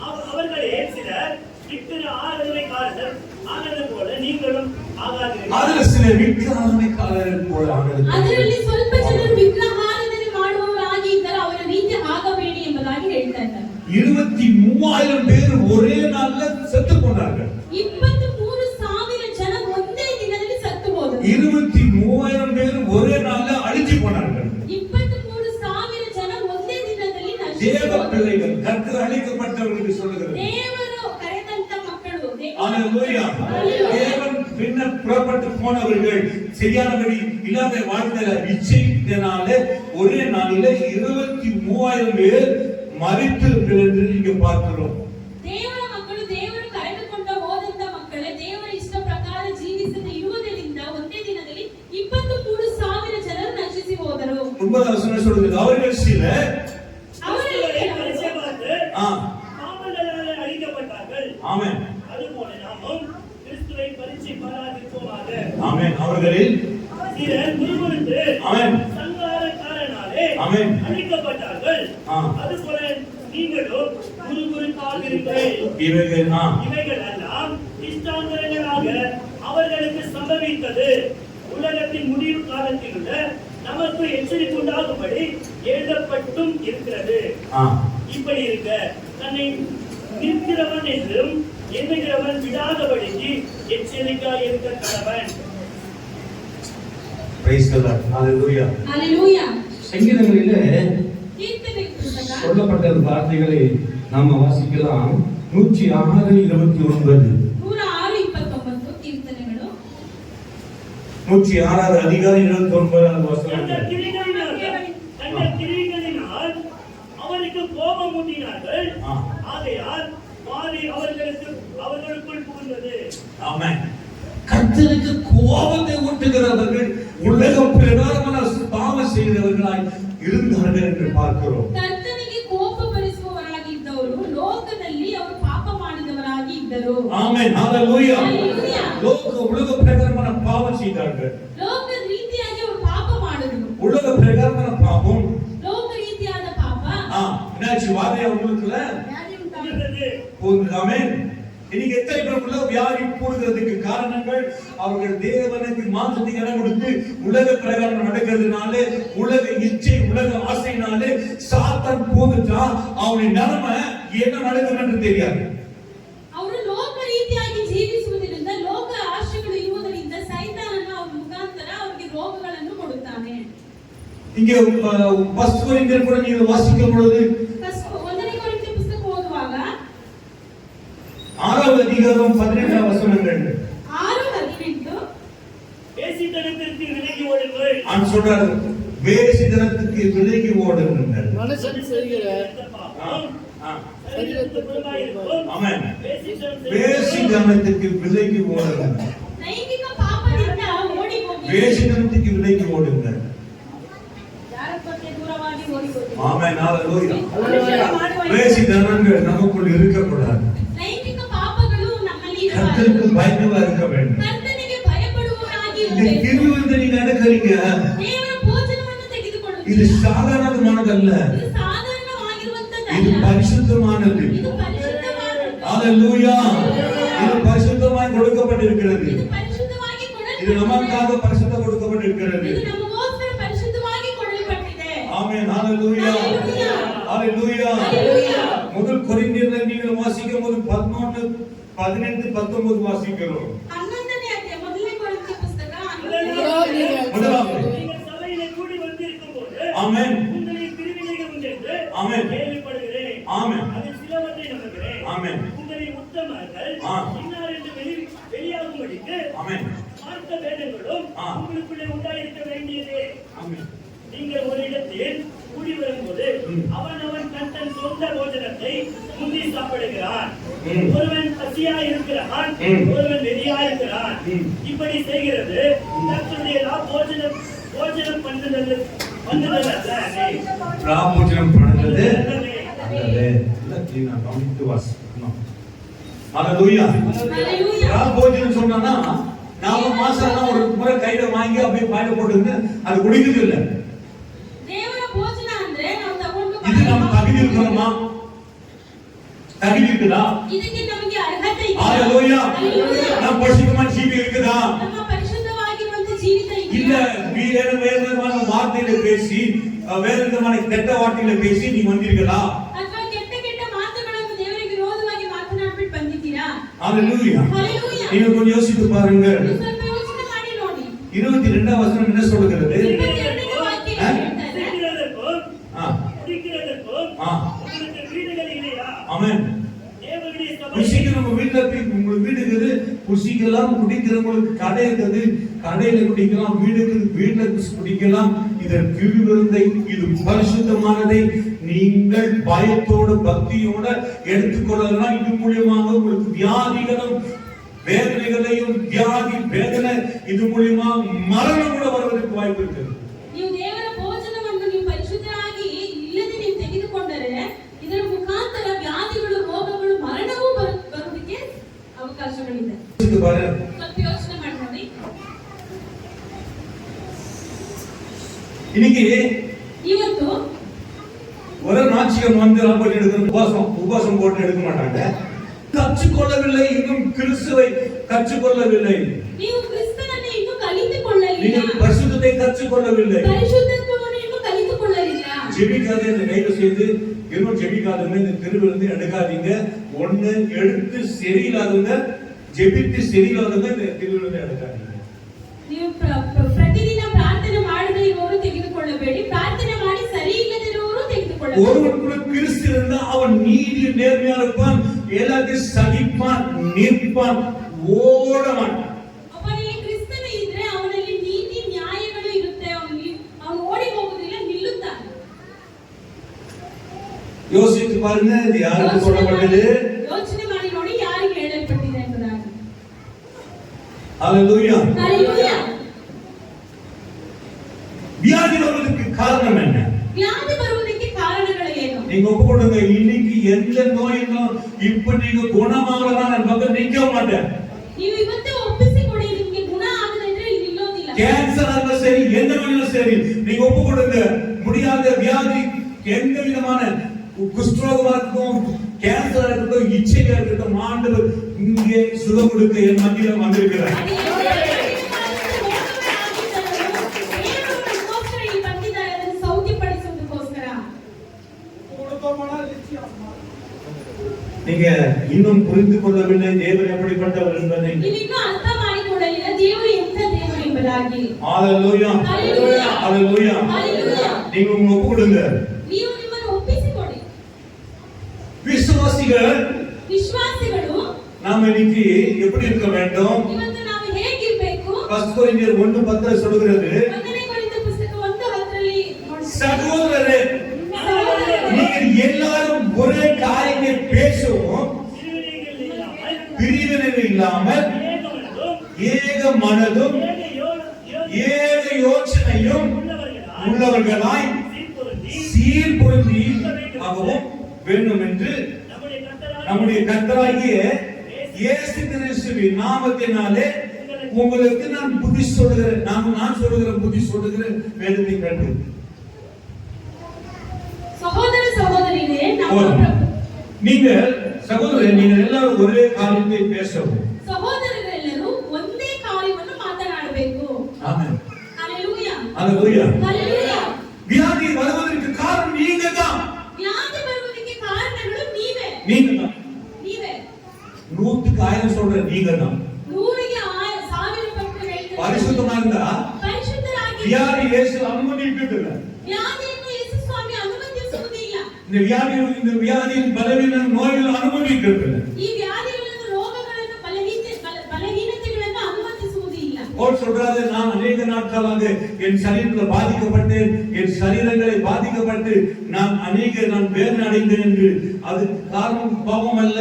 அவர்களே சிலர் விக்கிர ஆராதனைக்காரர்கள் ஆனது போல நீங்களும் ஆகாதீர்கள். அதுல சில விக்கிரகாராதனைக்காரர்கள் போல ஆனது. ಅದರಲ್ಲಿ ಸ್ವಲ್ಪ ಜನರು ವಿಗ್ರಹಾರಾಧನೆ ಮಾಡುವವರಾಗಿದ್ದರೆ ಅವರ ರೀತಿ ಆಗಬೇಡಿ ಎಂಬುದಾಗಿ ಹೇಳ್ತಾ ಇದ್ದಾರೆ. 23,000 பேர் ஒரே நாள்ல செத்து போனார்கள். 23,000 ಜನ ಒಂದೇ ದಿನದಲ್ಲಿ ಸತ್ತು ಹೋದರು. 23,000 பேர் ஒரே நாள்ல அழிஞ்சு போனார்கள். 23,000 ಜನ ಒಂದೇ ದಿನದಲ್ಲಿ தேவ பிள்ளைகள், கர்த்தர் அழைக்கப்பட்டவர்களுக்கு சொல்லுகிறது. ದೇವರು ಕರೆದಂತ ಮಕ್ಕಳು. ஹalleluya. தேவன் பின்ன புறப்பட்டு போனவர்கள் சரியானபடி இல்லாத வாழ்ந்த இச்சையினாலே ஒரே நாளிலே 23,000 பேர் மரித்தார்கள் என்று இங்க பார்க்கிறோம். ದೇವರ ಮಕ್ಕಳು, ದೇವರು ಕರೆದುಕೊಂಡ ಹೋದಂತ ಮಕ್ಕಳೇ ದೇವರ ಇಷ್ಟ ಪ್ರಕಾರ ಜೀವಿಸದ ಇರುವುದರಿಂದ ಒಂದೇ ದಿನದಲ್ಲಿ 23,000 ಜನರು ನಶಿಸಿ ಹೋದರು. 9வது வசனம் சொல்லுது, அவர்கள் சிலர் பாவங்களாலே அழிக்கப்பட்டார்கள். ஆமென். அதுபோல நாமும் கிறிஸ்துவை பரீட்சை பாராதிப்போமாக. ஆமென். அவர்களில் சிலர் முறுமுறுத்து சங்காரக்காரனாலே அழிக்கப்பட்டார்கள். அதுபோல நீங்களும் முறுமுறுக்காதிருங்கள். இவைகள் எல்லாம் இஷ்டாந்தரங்களாக அவர்களுக்கு சம்பவித்தது. உலகத்தின் முடிவு காலத்தில் உள்ள நமக்கு எச்சரிக்கை உண்டாகும்படி எழுதப்பட்டும் இருக்கிறது. இப்படி இருக்க தன்னை நிற்கிறவன் என்றும் எண்ணுகிறவன் விடாதபடிக்கு எச்சரிக்கையாய் இருக்க கடவன். Praise the Lord. Hallelujah. Hallelujah. சங்கீதங்களிலே கீர்த்தனை புத்தகம் சொல்லப்பட்ட வார்த்தைகளை நாம வாசிக்கலாம். 106:29. 106:29 கீர்த்தனைಗಳು. 106 அதிகாரம் 29 வசனம். தங்கள் கிரியைகளினால் அவருக்கு கோபம் ஊட்டினார்கள். ஆகையால் பாதி அவர்களுக்குள் புகுந்தது. ஆமென். கர்த்தருக்கு கோபத்தை ஊட்டுகிறவர்கள் உலகம் பிரகாரமான பாவம் செய்கிறவர்களாய் இருந்தார்கள் என்று பார்க்கிறோம். ಕರ್ತನಿಗೆ ಕೋಪ ಭರಿಸುವವರಾಗಿದ್ದವರು ಲೋಕದಲ್ಲಿ ಅವರು ಪಾಪ ಮಾಡಿದವರಾಗಿ ಇದ್ದರು. ஆமென். ஹalleluya. Hallelujah. உலக பிரகாரமான பாவம் செய்தார்கள். ಲೋಕ ರೀತಿಯಾಗಿ ಅವರು ಪಾಪ ಮಾಡಿದರು. உலக பிரகாரமான பாவம், ಲೋಕ ರೀತಿಯಾದ ಪಾಪ என்னாச்சு? வாதை அவங்களுக்குள்ள ஆமென். இன்னைக்கு எத்தனை பேருக்குள்ள வியாதி போடுகிறதுக்கு காரணங்கள் அவர்கள் தேவனுக்கு மாம்சத்துக்கு இடம் கொடுத்து உலக பிரகாரம் நடக்கிறதுனாலே, உலக இச்சை, உலக ஆசையினாலே சாத்தான் போதுட்டா அவனுடைய நிலைமை என்ன நடக்கும் என்று தெரியாது. ಅವರು ಲೋಕ ರೀತಿಯಾಗಿ ಜೀವಿಸುವುದರಿಂದ, ಲೋಕ ಆಶೆಗಳು ಇರುವುದರಿಂದ ಸೈತಾನನು ಅವರ ಮುಖಾಂತರ ಅವರಿಗೆ ರೋಗಗಳನ್ನು ಕೊಡುತ್ತಾನೆ. இங்க ஃபர்ஸ்ட் கொரிந்தியர் கூட நீங்க வாசிக்கும் பொழுது 1 ಕೊರಿಂಥಿಯ ಪುಸ್ತಕ ಓದುವಾಗ 6வது அதிகாரம் 18 வசனங்கள் 6:18 வேசித்தனத்திற்கு விலகி ஓடுங்கள். நான் சொல்றாரு, வேசித்தனத்துக்கு விலகி ஓடுங்கள். மனுஷன் செய்கிற ஆமென். வேசித்தனத்துக்கு விலகி ஓடுங்கள். ಲೈಂಗಿಕ ಪಾಪದಿಂದ ಓಡಿ ಹೋಗಿ வேசித்தனத்துக்கு விலகி ஓடுங்கள். ಜಾರತ್ವಕ್ಕೆ ದೂರವಾಗಿ ಓಡಿ ಹೋಗಿ. ஆமென். ஹalleluya. வேசித்தனங்கள் நமக்குள் இருக்கக்கூடாது. ಲೈಂಗಿಕ ಪಾಪಗಳು ನಮ್ಮಲ್ಲಿ கர்த்தருக்கு ಇರಬಾರದು. பயந்தவா இருக்க வேண்டும். ಕರ್ತನಿಗೆ ಭಯಪಡುವವರಾಗಿ இந்த ಇರಬೇಕು. கிருபையை நீங்க நடக்கிறீங்க, ದೇವರ ಭೋಜನವನ್ನು ತೆಗೆದುಕೊಳ್ಳುತ್ತೀರಾ. இது சாதாரணமானதல்ல, ಇದು ಸಾಧಾರಣವಾಗಿರುವಂತದ್ದಲ್ಲ. இது பரிசுத்தமானது. ಇದು ಪರಿಶುದ್ಧವಾದದ್ದು. ஹalleluya. இது பரிசுத்தமாய் கொடுக்கப்பட்டிருக்கிறது. ಇದು ಪರಿಶುದ್ಧವಾಗಿ இது ಕೊಡಲ್ಪಟ್ಟಿದೆ. நமக்காக பரிசுத்தம் கொடுக்கப்பட்டிருக்கிறது. ಇದು ನಮಗೋಸ್ಕರ ಪರಿಶುದ್ಧವಾಗಿ ಕೊಡಲ್ಪಟ್ಟಿದೆ. ஆமென். ஹalleluya. ஹalleluya. முதல் கொரிந்தியர்ல நீங்கள் வாசிக்கும் போது 11, 18, 19 வாசிக்கிறோம். 11ನೇ ಅಧ್ಯಾಯ ಮೊದಲನೇ ಕೊರಿಂಥಿಯ ಪುಸ್ತಕ முதலாவது. நீங்கள் சபையிலே கூடி வந்திருக்கும் போது ஆமென். உங்களின் பிரிவினைகள் உண்டென்று ஆமென். கேள்விப்படுகிறேன். ஆமென். அதில் சிலவற்றை நம்புகிறேன். ஆமென். உங்களின் உத்தமர்கள் இன்னார் என்று வெளியாகும்படிக்கு ஆமென். பார்த்த வேதங்களும் உங்களுக்குள்ளே உண்டாயிருக்க வேண்டியதே. ஆமென். நீங்கள் ஒரு இடத்தில் கூடி வரும்போது அவன் தன் சொந்த போஜனத்தை முந்தி சாப்பிடுகிறான். ஒருவன் பசியா இருக்கிறான், ஒருவன் வெறியாயிருக்கிறான். இப்படி செய்கிறது கர்த்தருடைய போஜனம் பண்ணுதல் அல்ல. ராபோஜனம் பண்ணுறது அல்லது எல்லாம் கிளீனா கவனித்து வாசிக்கணும். ஹalleluya. ராபோஜனம் சொன்னா நாம மாசம்னா ஒரு முறை கையில வாங்கி அப்படியே பாயில போட்டுட்டு அது குடிக்கிறது இல்ல. ದೇವರ ಭೋಜನ ಅಂದ್ರೆ ನಾವು ತಗೊಂಡು இது நம்ம தகுதி இருக்கணுமா? தகுதி இருக்குதா? ಇದಕ್ಕೆ ನಮಗೆ ಅರ್ಹತೆ ಇದೆ. ஹalleluya. நம்ம பரிசுத்தமான ஜீவி இருக்குதா? ನಮ್ಮ ಪರಿಶುದ್ಧವಾಗಿರುವಂತ ಜೀವಿತ இல்ல ಇದೆಯಾ? வேற விதமான வார்த்தையில பேசி வேற விதமான கெட்ட வார்த்தையில பேசி நீ வந்திருக்கா? ಅಥವಾ ಕೆಟ್ಟ ಕೆಟ್ಟ ಮಾತುಗಳನ್ನು ದೇವರಿಗೆ ವಿರೋಧವಾಗಿ ಮಾತನಾಡ್ಬಿಟ್ಟು ಬಂದಿದ್ದೀರಾ? ஹalleluya. ஹalleluya. நீங்க கொஞ்சம் யோசித்து பாருங்க. ಸ್ವಲ್ಪ ಯೋಚನೆ ಮಾಡಿ ನೋಡಿ. 22வது வசனம் என்ன சொல்கிறது? 22ನೇ ವಾಕ್ಯ ಹೇಳ್ತಾರೆ. குடிக்கிறதற்கும் உங்களுக்கு வீடுகள் இல்லையா? ஆமென். தேவனுடைய சபை புசிக்கிற நம்ம வீட்டுல போய் உங்களுக்கு வீடு இருக்குது, புசிக்கலாம், குடிக்கிறவங்களுக்கு கடை இருக்குது, கடையில குடிக்கலாம், வீட்டுல குடிக்கலாம். இதற்கு விருந்தை, இது பரிசுத்தமானதை நீங்கள் பயத்தோடு பக்தியோட எடுத்துக்கொள்ளலாம். இது மூலியமாக உங்களுக்கு வியாதிகளும் வேதனைகளையும் வியாதி வேதனை இது மூலியமா மரணம் கூட வருவதற்கு வாய்ப்பு இருக்குது. ನೀವು ದೇವರ ಭೋಜನವನ್ನು ನೀವು ಪರಿಶುದ್ಧರಾಗಿ ಇಲ್ಲದೆ ನೀವು ತೆಗೆದುಕೊಂಡರೆ ಇದರ ಮುಖಾಂತರ ವ್ಯಾಧಿಗಳು ರೋಗಗಳು ಮರಣವೂ ಬರುವುದಕ್ಕೆ ಅವಕಾಶಗಳಿದೆ. ಸ್ವಲ್ಪ ಯೋಚನೆ ಮಾಡಿ ನೋಡಿ. இன்னைக்கு ಇವತ್ತು ஒரு நாச்சியம் வந்து ராபோஜனம் எடுக்கிற உபவாசம் போட்டு எடுக்க மாட்டாங்க. கற்றுக்கொள்ளவில்லை, இன்னும் கிறிஸ்துவை கற்றுக்கொள்ளவில்லை, ನೀವು ಕ್ರಿಸ್ತನನ್ನು ಇನ್ನೂ ಕಲಿತುಕೊಳ್ಳಲಿಲ್ಲ, நீங்கள் பரிசுத்தத்தை கற்றுக்கொள்ளவில்லை, ಪರಿಶುದ್ಧತ್ವವನ್ನು ಇನ್ನೂ ಕಲಿತುಕೊಳ್ಳಲಿಲ್ಲ. ஜெபிக்காத இந்த கைது செய்து இன்னும் ஜெபிக்காதவங்க இந்த திருவிருந்து எடுக்காதீங்க. ஒண்ணு எடுத்து சரியில்லாதவங்க, ஜெபித்து சரியில்லாதவங்க இந்த திருவிருந்து எடுக்காதீங்க. ನೀವು ಪ್ರತಿದಿನ ಪ್ರಾರ್ಥನೆ ಮಾಡದೇ ಇರುವವರು ತೆಗೆದುಕೊಳ್ಳಬೇಡಿ, ಪ್ರಾರ್ಥನೆ ಮಾಡಿ ಸರಿ ಇಲ್ಲದಿರುವವರು ತೆಗೆದುಕೊಳ್ಳಬೇಡಿ. ஒருவன் கூட கிறிஸ்து இருந்தா அவன் நீதி நேர்மையா இருப்பான், எல்லாத்தையும் சகிப்பான், நிற்பான், ஓட மாட்டான். ಒಬ್ಬನಲ್ಲಿ ಕ್ರಿಸ್ತನ ಇದ್ರೆ ಅವನಲ್ಲಿ ನೀತಿ ನ್ಯಾಯಗಳು ಇರುತ್ತೆ. ಅವನು ಓಡಿ ಹೋಗುವುದಿಲ್ಲ, ನಿಲ್ಲುತ್ತಾನೆ. யோசித்து பாருங்க, இது யாருக்கு சொல்லப்பட்டது? ಯೋಚನೆ ಮಾಡಿ ನೋಡಿ ಯಾರಿಗೆ ಹೇಳಲ್ಪಟ್ಟಿದೆ ಎಂಬುದಾಗಿ. ஹalleluya. ಹalleluya. வியாதி வருவதற்கு காரணம் என்ன? ವ್ಯಾಧಿ ಬರುವುದಕ್ಕೆ ಕಾರಣಗಳು ಏನು? நீங்க ஒப்புக்கொடுங்க, இன்னைக்கு எந்த நோயிலும் இப்ப நீங்க குணமாகலாம் நான் பக்கம் நிக்க மாட்டேன். ನೀವು ಇವತ್ತೇ ಒಪ್ಪಿಸಿಕೊಡಿ, ನಿಮಗೆ ಗುಣ ಆಗದೆ ಇದ್ರೆ ನಿಲ್ಲೋದಿಲ್ಲ. கேன்சர் ஆக சரி, எந்த நோயிலும் சரி, நீங்க ஒப்புக்கொடுங்க. முடியாத வியாதி எந்த விதமான குஷ்டரோகமா இருக்கட்டும், கேன்சரா இருக்கட்டும், இச்சையா இருக்கட்டும், ஆண்டவர் இங்கே சுகம் கொடுக்க என் மத்தியில வந்திருக்கிறார். நீங்க இன்னும் புரிந்து கொள்ளவில்லை தேவன் எப்படிப்பட்டவர் என்பதை. ಇನ್ನೂ ಅರ್ಥ ಮಾಡಿಕೊಳ್ಳಲಿಲ್ಲ ದೇವರು ಎಂಥ ದೇವರು ಎಂಬುದಾಗಿ. ஹalleluya. ஹalleluya. ஹalleluya. ஹalleluya. நீங்க உங்க ஒப்புக்கொடுங்க. ನೀವು ನಿಮ್ಮನ್ನು ಒಪ್ಪಿಸಿಕೊಡಿ. ವಿಶ್ವಾಸಿಗಳು நாம இன்னைக்கு எப்படி இருக்க வேண்டும்? ಇವತ್ತು ನಾವು ಹೇಗಿರಬೇಕು? 1 கொரிந்தியர் 1:10 சொல்கிறது, 1ನೇ ಕೊರಿಂಥ ಪುಸ್ತಕ 1:10ರಲ್ಲಿ சகோதரரே, நீங்கள் எல்லாரும் ஒரே காரியத்தை பேசவும் பிரிவினை இல்லாமல் ஏக மனதும் ஏக யோசனையும் உள்ளவர்களாய் சீர்பொருந்தி ஆகவும் வேண்டும் என்று நம்முடைய கர்த்தராகிய இயேசு கிறிஸ்துவின் நாமத்தினாலே உங்களுக்கு நான் புத்தி சொல்லுகிறேன். நான் சொல்லுகிற புத்தி சொல்லுகிற வேதத்தை கண்டு. ಸಹೋದರ ಸಹೋದರಿಯರೇ, நீங்கள் சகோதரர், நீங்கள் எல்லாரும் ஒரே காரியத்தை பேசவும். ಸಹೋದರರೆಲ್ಲರೂ ಒಂದೇ ಕಾರ್ಯವನ್ನು ಮಾತನಾಡಬೇಕು. ஆமென். ஹalleluya. ஹalleluya. ஹalleluya. வியாதி வருவதற்கு காரணம் நீங்க தான். ವ್ಯಾಧಿ ಬರುವುದಕ್ಕೆ ಕಾರಣಗಳು ನೀವೇ. நீங்க தான். ನೀವೇ. 100க்கு 1000 சொல்ற நீங்க தான். 100ಗೆ 1000 ಪಟ್ಟು ಹೇಳ್ತಾರೆ. பரிசுத்தமா இருந்தா ಪರಿಶುದ್ಧರಾಗಿ வியாதி இயேசு அனுமதிக்குதில்ல. ವ್ಯಾಧಿಯನ್ನು ಯೇಸು ಸ್ವಾಮಿ ಅನುಮತಿಸುವುದಿಲ್ಲ. இந்த வியாதியின் பலவீன நோய்கள் அனுமதிக்குதில்ல. ಈ ವ್ಯಾಧಿಗಳನ್ನು ರೋಗಗಳನ್ನು ಬಲಹೀನತೆಗಳನ್ನು ಅನುಮತಿಸುವುದಿಲ್ಲ. பவுல் சொல்றாரு, நான் அநேக நாட்களாக என் சரீரத்தில் பாதிக்கப்பட்டேன், என் சரீரங்களை பாதிக்கப்பட்டு நான் வேதனை அடைந்தேன் என்று. அது காரணம் பாவம் அல்ல.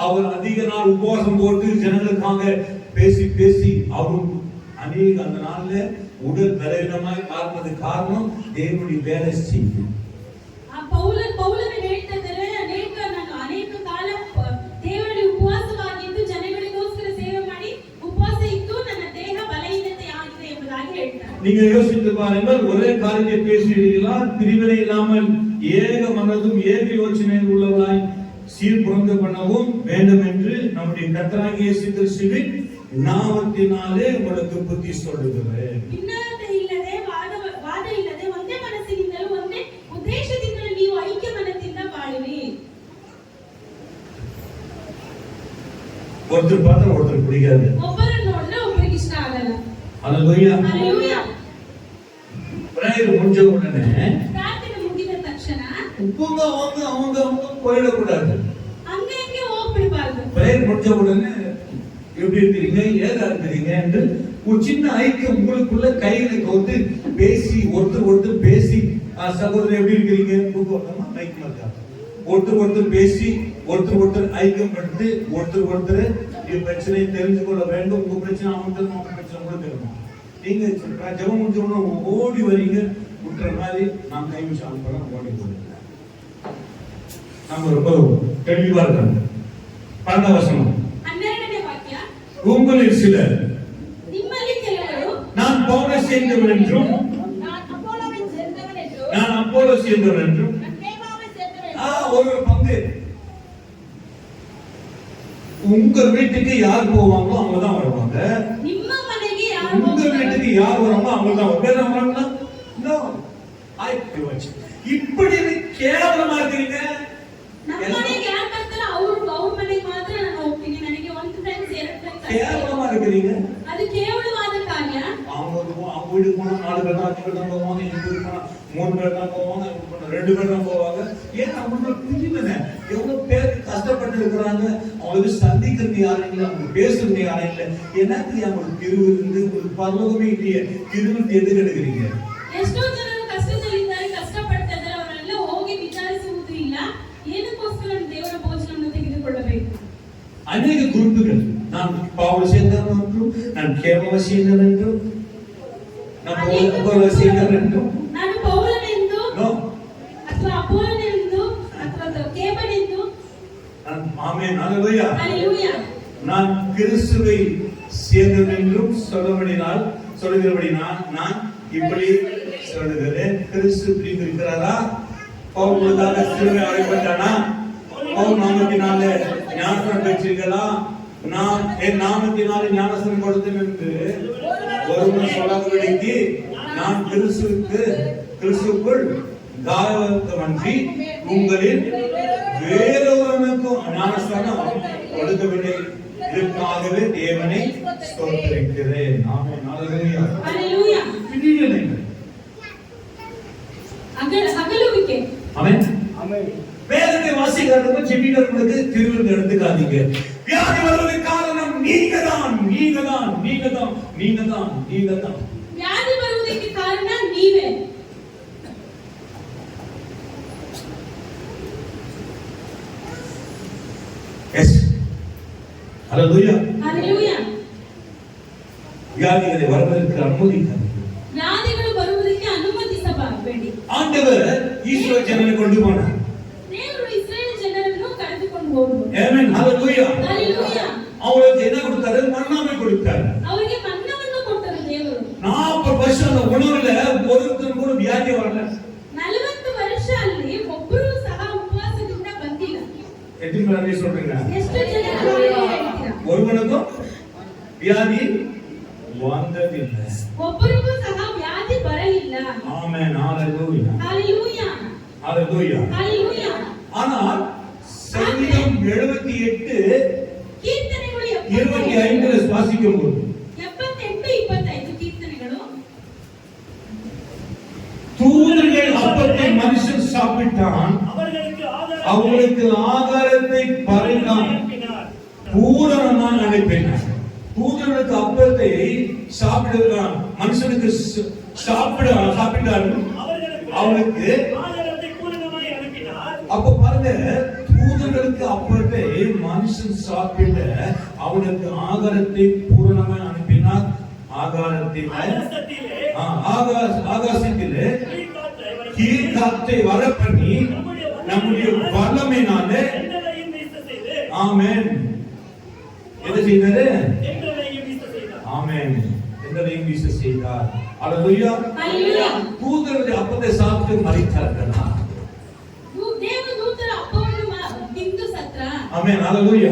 அவர் அதிக நாள் உபவாசம் போட்டு ஜனங்களுக்காக பேசி அவரும் அந்த நாள்ல உடல் பலவீனமாய் மாறினது காரணம் தேவனுடைய வேலை செய்து. ಪೌಲನ ಹೇಳ್ತಿದ್ದಾರೆ, ಅನೇಕ ಕಾಲ ದೇವರಲ್ಲಿ ಉಪವಾಸವಾಗಿದ್ದು ಜನಗಳಿಗೋಸ್ಕರ ಸೇವೆ ಮಾಡಿ ಉಪವಾಸ ಇದ್ದು ನನ್ನ ದೇಹ ಬಲಹೀನತೆ ಆಗಿದೆ ಎಂಬುದಾಗಿ ಹೇಳ್ತಾರೆ. நீங்க யோசித்து பாருங்கள், ஒரே காரியத்தை பேசுகிறீர்களா? பிரிவினை இல்லாமல் ஏக மனதும் ஏக யோசனையில் உள்ளவராய் சீர்பொருந்த பண்ணவும் வேண்டும் என்று நம்முடைய கர்த்தராகிய இயேசு கிறிஸ்துவின் நாமத்தினாலே உங்களுக்கு புத்தி சொல்லுகிறேன். ಭಿನ್ನತೆ ಇಲ್ಲದೆ ವಾದ ಇಲ್ಲದೆ ಒಂದೇ ಮನಸ್ಸಿನಿಂದಲೂ ಒಂದೇ ಉದ್ದೇಶದಿಂದಲೂ ನೀವು ಐಕ್ಯ ಮನದಿಂದ ಬಾಳಿರಿ. ஒருத்தர் பார்த்தா ஒருத்தர் பிடிக்காது, ಒಬ್ಬರನ್ನು ನೋಡಿದ್ರೆ ಒಬ್ಬರಿಗೆ ಇಷ್ಟ ಆಗಲ್ಲ. ஹalleluya. ಹalleluya. பிரேயர் முடிஞ்ச உடனே ಪ್ರಾರ್ಥನೆ ಮುಗಿದ ತಕ್ಷಣ அவங்க போயிடக்கூடாது, ಹಂಗೆ ಹೋಗ್ಬಿಡಬಾರ್ದು. பிரேயர் முடிஞ்ச உடனே எப்படி இருக்கிறீங்க, ஏதா இருக்கிறீங்க என்று ஒரு சின்ன ஐக்கியம் உங்களுக்குள்ள கைகளை கோர்த்து பேசி ஒருத்தர் பேசி, சகோதரர் எப்படி இருக்கிறீங்க, ஒருத்தர் பேசி ஒருத்தர் ஐக்கியம் படுத்து ஒருத்தர் பிரச்சனையை தெரிஞ்சு கொள்ள வேண்டும். உங்க பிரச்சனை அவங்க பிரச்சனை கூட தெரியும். நீங்க ஜெபம் முடிஞ்ச உடனே ஓடி வரீங்க, விட்டுற மாதிரி நாம் கை வச்சு அனுப்பலாம், ஓடி போடுங்க. நம்ம ரொம்ப தெளிவா இருக்கணும். 12 வசனம், 12ನೇ ವಾಕ್ಯ. உங்களில் சிலர் ನಿಮ್ಮಲ್ಲಿ ಕೆಲವರು நான் பவுலை சேர்ந்தவன் என்றும் நான் அப்போலோவை சேர்ந்தவன் என்றும் நான் அப்போலோ சேர்ந்தவன் என்றும் நான் கேபாவை சேர்ந்தவன் என்றும் ஒரு பங்கு. உங்க வீட்டுக்கு யார் போவாங்களோ அவங்க தான் வருவாங்க. ನಿಮ್ಮ ಮನೆಗೆ ಯಾರು உங்க ಹೋಗ್ತಾರೋ வீட்டுக்கு யார் வராங்களோ அவங்க தான் வருவாங்க. நோ ஐ பிரிவச். இப்படி கேவலமா இருக்கீங்க. ನಮ್ಮ ಮನೆಗೆ ಯಾರು ಬರ್ತಾರೋ ಅವ್ರ ಮನೆಗೆ ಮಾತ್ರ ನಾನು ಹೋಗ್ತೀನಿ. ನನಗೆ ಒಂದು ಫ್ರೆಂಡ್ಸ್ ಎರಡು ಫ್ರೆಂಡ್ಸ್ கேவலமா இருக்கீங்க. ಅದು ಕೇವಲವಾದ ಕಾರ್ಯ. அவங்க வீட்டுக்கு போனா 4 பேர் தான், 5 பேர் தான் போவாங்க, 2 பேர் போனா 3 பேர் தான் போவாங்க, 2 பேர் தான் போவாங்க. ஏன் அவங்களுக்கு புரியுதுங்க எவ்வளவு பேர் கஷ்டப்பட்டு இருக்கிறாங்க. அவங்களுக்கு சந்திக்கிறது யாரும் இல்லை, அவங்க பேசுறது யாரும் இல்லை. எனக்கு அவங்களுக்கு திருவு இருந்து ஒரு பரலோகமே இல்லையே, திருவிழு எதுக்கு எடுக்கிறீங்க? ಎಷ್ಟೋ ಜನರು ಕಷ್ಟದಲ್ಲಿದ್ದಾರೆ, ಕಷ್ಟಪಡ್ತಾ ಇದ್ದಾರೆ, ಅವರೆಲ್ಲ ಹೋಗಿ ವಿಚಾರಿಸುವುದು ಇಲ್ಲ. ಏನಕ್ಕೋಸ್ಕರ ದೇವರ ಭೋಜನವನ್ನು ತೆಗೆದುಕೊಳ್ಳಬೇಕು? அநேக குரூப்புகள், நான் பவுல் சேர்ந்தவன் என்றும், நான் கேவல சேர்ந்தவன் என்றும், நான் அப்போலோ சேர்ந்தவன் என்றும், ನಾನು ಪೌಲನೆಂದು நோ, ಅಥವಾ ಅಪೋಲನೆಂದು ಅಥವಾ ಕೇಬನೆಂದು, ஆமென், ஹalleluya. ஹalleluya. நான் கிறிஸ்துவை சேர்ந்தவன் என்றும் சொல்லுகிறபடினால் நான் இப்படி சொல்லுகிறேன். கிறிஸ்து பிரிந்திருக்கிறாரா? பவுலுக்காக சிலுவை அறையப்பட்டானா? பவுல் நாமத்தினாலே ஞானஸ்நானம் பெற்றீர்களா? நான் என் நாமத்தினாலே ஞானஸ்நானம் கொடுத்தேன் என்று ஒருவன் சொல்லாதபடிக்கு நான் கிறிஸ்துவுக்குள் தாயவன்றி உங்களில் வேறொருவனுக்கும் ஞானஸ்நானம் கொடுக்கவில்லை. இதற்காகவே தேவனை ஸ்தோத்திரிக்கிறேன். ஆமென், ஹalleluya. ஹalleluya. அகலுவிக்கே. ஆமென். வேதத்தை வாசிக்கிறவங்க ஜெபிக்கிறவங்களுக்கு திருவிழா எடுத்துக்காதீங்க. வியாதி வருவதற்கு காரணம் நீங்கதான். வியாதி வருவதற்கு காரணம் நீவே. எஸ், ஹalleluya. ஹalleluya. வியாதிகளை வருவதற்கு அனுமதிக்காதீங்க. வியாதிಗಳು ಬರುವುದಕ್ಕೆ ಅನುಮತಿಸಬೇಡಿ. ஆண்டவர் ஈஸ்வர ஜனங்களை கொண்டு போனார். ದೇವರು ಇಸ್ರಾಯೇಲ್ ಜನರನ್ನು ಕರೆದುಕೊಂಡು ಹೋದರು. ஆமென், ஹalleluya. ஹalleluya. அவங்களுக்கு என்ன கொடுத்தாரு? மன்னாவை கொடுத்தாரு. ಅವರಿಗೆ ಮನ್ನವನ್ನು ಕೊಟ್ಟರು ದೇವರು. 40 ವರ್ಷದ ಉಣவுல ஒருத்தர் கூட வியாதி வரல. 40 ವರ್ಷ ಅಲ್ಲಿ ಒಬ್ಬರು ಸಹ ಉಪವಾಸದಿಂದ ಬಂದಿಲ್ಲ. எத்தனை பேர் சொல்றீங்க? ಎಷ್ಟು ಜನ ಹೇಳ್ತೀರಾ? ஒருவனுக்கும் வியாதி வந்ததில்லை. ಒಬ್ಬರಿಗೂ ಸಹ ವ್ಯಾಧಿ ಬರಲಿಲ್ಲ. ஆமென், ஹalleluya. ஹalleluya. ஹalleluya. ஹalleluya. ஆனால் சங்கீதம் 78 ಕೀರ್ತನೆಗಳು 25 வாசிக்கும்போது 78-25 கீர்த்தனைಗಳು தூதர்கள் அப்பத்தை மனுஷன் சாப்பிட்டான், அவர்களுக்கு ஆகாரத்தை பரிணாம் பூரணமாக அனுப்பினார். தூதர்களுக்கு அப்பத்தை சாப்பிடுகிறான் மனுஷனுக்கு சாப்பிட்டான் அவனுக்கு ஆகாரத்தை பூரணமாய் அனுப்பினார். அப்ப பாருங்க, தூதர்களுக்கு அப்பத்தை மனுஷன் சாப்பிட அவனுக்கு ஆகாரத்தை பூரணமாய் அனுப்பினார். ஆகாரத்திலே ஆகாசத்திலே கீழ்காற்றை வர பண்ணி நம்முடைய வல்லமையினாலே ஆமென் எதை செய்தாரு? ஆமென் எங்களையும் வீச செய்தார். அல்லேலூயா. தூதருடைய அப்பத்தை சாப்பிட்டு மரித்தார்களா? ஆமென். அல்லேலூயா.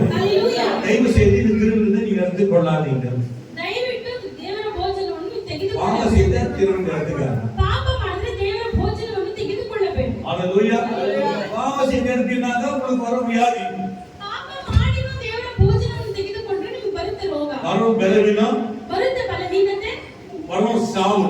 தயவு செய்து இந்த திருவிழத்தை நீங்க எடுத்து கொள்ளாதீங்க. ಪಾಪ செய்த திருவிழத்தை எடுத்துக்காங்க. அல்லேலூயா. பாவ செய்த எடுத்தீங்கனாக்க உங்களுக்கு வரும் வியாதி. வரும் பலவீனம். வரும் சாவு.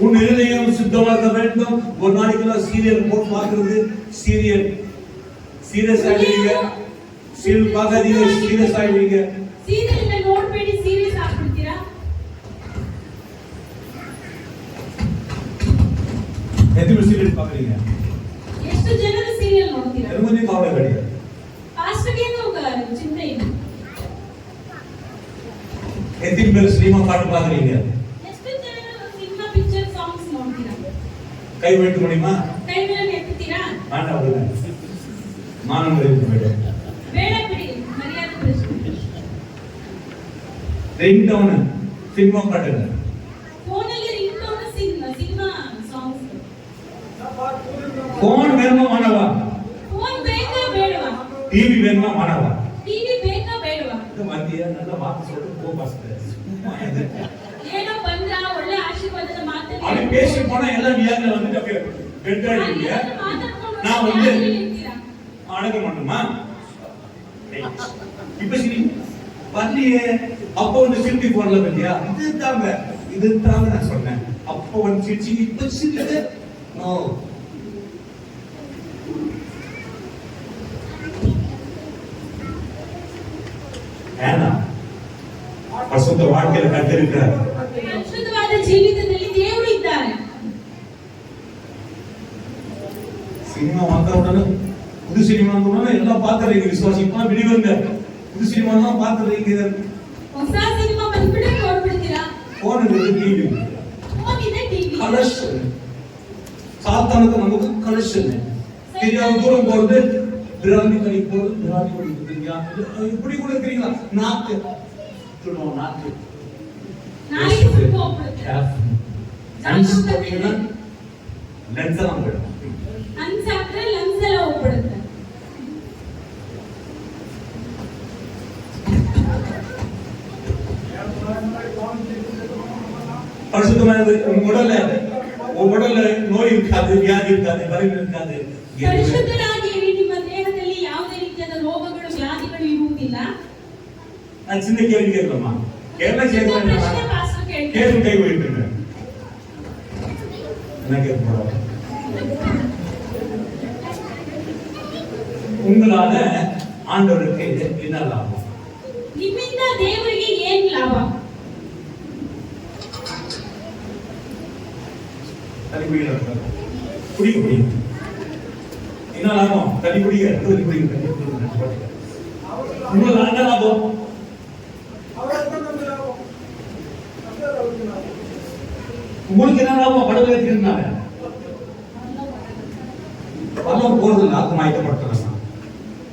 உன் இருதயம் சுத்தமாக வேண்டும். ஒரு நாளைக்கு சீரியல் போட்டு பார்க்கிறது. சீரியஸ் ஆகிடுவீங்க. சீரியல் பார்க்காதீங்க, சீரியஸ் ஆகிடுவீங்க. ಸೀರಿಯಲ್ ನೋಡ್ಬೇಡಿ, ಸೀರಿಯಸ್ ಆಗ್ಬಿಡ್ತೀರಾ. எத்தனை சீரியல் பார்க்கறீங்க? ಎಷ್ಟು ಜನರು ಸೀರಿಯಲ್ ನೋಡ್ತೀರಾ? ಎಲ್ಲಿ ಕವಳೆ ಗಡಿ ಪಾಸ್ಟರ್ಗೆ ಚಿಂತೆ ಇಲ್ಲ. எத்தனை பேர் சினிமா பாட்டு பார்க்கறீங்க? ಎಷ್ಟು ಜನರು ಸಿನಿಮಾ ಪಿಕ್ಚರ್ ಸಾಂಗ್ಸ್ ನೋಡ್ತೀರಾ? கை வைக்க முடியுமா? ಕೈ ಮೇಲೆ ಎತ್ತುತ್ತೀರಾ? வேண்டாம் விடுங்க. மானம் இருக்கு ಬೇಡ. ಬೇಡ ಬಿಡಿ, ಮರ್ಯಾದೆ ಪ್ರಶ್ನೆ. ರಿಂಗ್ ಟೋನ್ ಸಿನಿಮಾ ಪಾಟಲ್ಲ. ಫೋನಲ್ಲಿ ring tone cinema songs. Phone ಬೇಕೋ ಮಾನವ? ಫೋನ್ ಬೇಕಾ ಬೇಡವಾ? ಟಿವಿ ಬೇಕೋ ಮಾನವ? ಟಿವಿ ಬೇಕಾ ಬೇಡವಾ? ಇದು ಮಂದಿಯ ನನ್ನ ಮಾತು சொல்லிட்டு கோபாஸ்தே. ಏನೋ ಬಂದ್ರಾ ಒಳ್ಳೆ ಆಶೀರ್ವಾದದ ಮಾತು. ಅಲ್ಲಿ பேசி போனா ಎಲ್ಲ வியாதில வந்து அப்படியே பெட் ஆயிடுங்க. நான் வந்து அடங்க மாட்டேமா? இப்ப சரி வரலையே. அப்போ வந்து சிரிப்பி போடல பத்தியா? இதுதாங்க நான் சொன்னேன். அப்போ வந்து சிரிச்சு இப்ப சிரிச்சு நோ. ஏன்னா பரிசுத்த வாழ்க்கையில கத்திருக்கிறார். ಪರಿಶುದ್ಧವಾದ ಜೀವಿತದಲ್ಲಿ ದೇವರು ಇದ್ದಾರೆ. சினிமா வந்த உடனே புது சினிமா வந்த உடனே எல்லாம் பாத்துறீங்க. விசுவாசிப்பா விடிவங்க புது சினிமா தான் பாத்துறீங்க. ಹೊಸ ಸಿನಿಮಾ ಬಂದ್ಬಿಟ್ರೆ ನೋಡ್ಬಿಡ್ತೀರಾ? ಫೋನ್ ಇದೆ, ಟಿವಿ ಫೋನ್ ಇದೆ, ಟಿವಿ. கலெக்ஷன் சாத்தானுக்கு நமக்கு கலெக்ஷன். தெரியாம தூரம் போறது, பிராந்தி கடி போறது, பிராந்தி கடிக்கிறீங்க. இப்படி கூட இருக்கிறீங்களா? நாக்கு துணோ நாக்கு ನಾಲಿಗೆ ಸುಟ್ಟು ಹೋಗ್ಬಿಡುತ್ತೆ. லென்ஸ் போட்டீங்கன்னா லென்ஸ் எல்லாம் போயிடும். ಅನ್ಸಾಕ್ರೆ ಲಂಗ್ಸ್ ಎಲ್ಲ ಹೋಗ್ಬಿಡುತ್ತೆ. பரிசுத்தமானது உடல்ல நோய் இருக்காது, வியாதி இருக்காது, பலவீனம் இருக்காது. ಪರಿಶುದ್ಧರಾಗಿರಿ. ನಿಮ್ಮ ದೇಹದಲ್ಲಿ ಯಾವುದೇ ರೀತಿಯಾದ ರೋಗಗಳು, ವ್ಯಾಧಿಗಳು ಇರುವುದಿಲ್ಲ. நான் சின்ன கேள்வி கேட்கலாமா? கேள்வி கேட்கலாம். ಪ್ರಶ್ನೆ ಪಾಸ್ಟರ್ ಕೇಳ್ತಾರೆ. கேள்வி கை வைத்துங்க. என்ன கேட்க போறோம்? உங்களால ஆண்டவருக்கு என்ன லாபம்? ನಿಮ್ಮಿಂದ ದೇವರಿಗೆ ಏನ್ ಲಾಭ? தண்ணி குடிக்கலாம். குடிக்க என்ன லாபம்? தண்ணி குடிக்க உங்களுக்கு என்ன லாபம்? உங்களுக்கு என்ன லாபம்? கடவுளை திருநாங்க பரலோகம் போறது இல்லை. ஆத்மா ஆயத்தப்படுத்துறாங்க.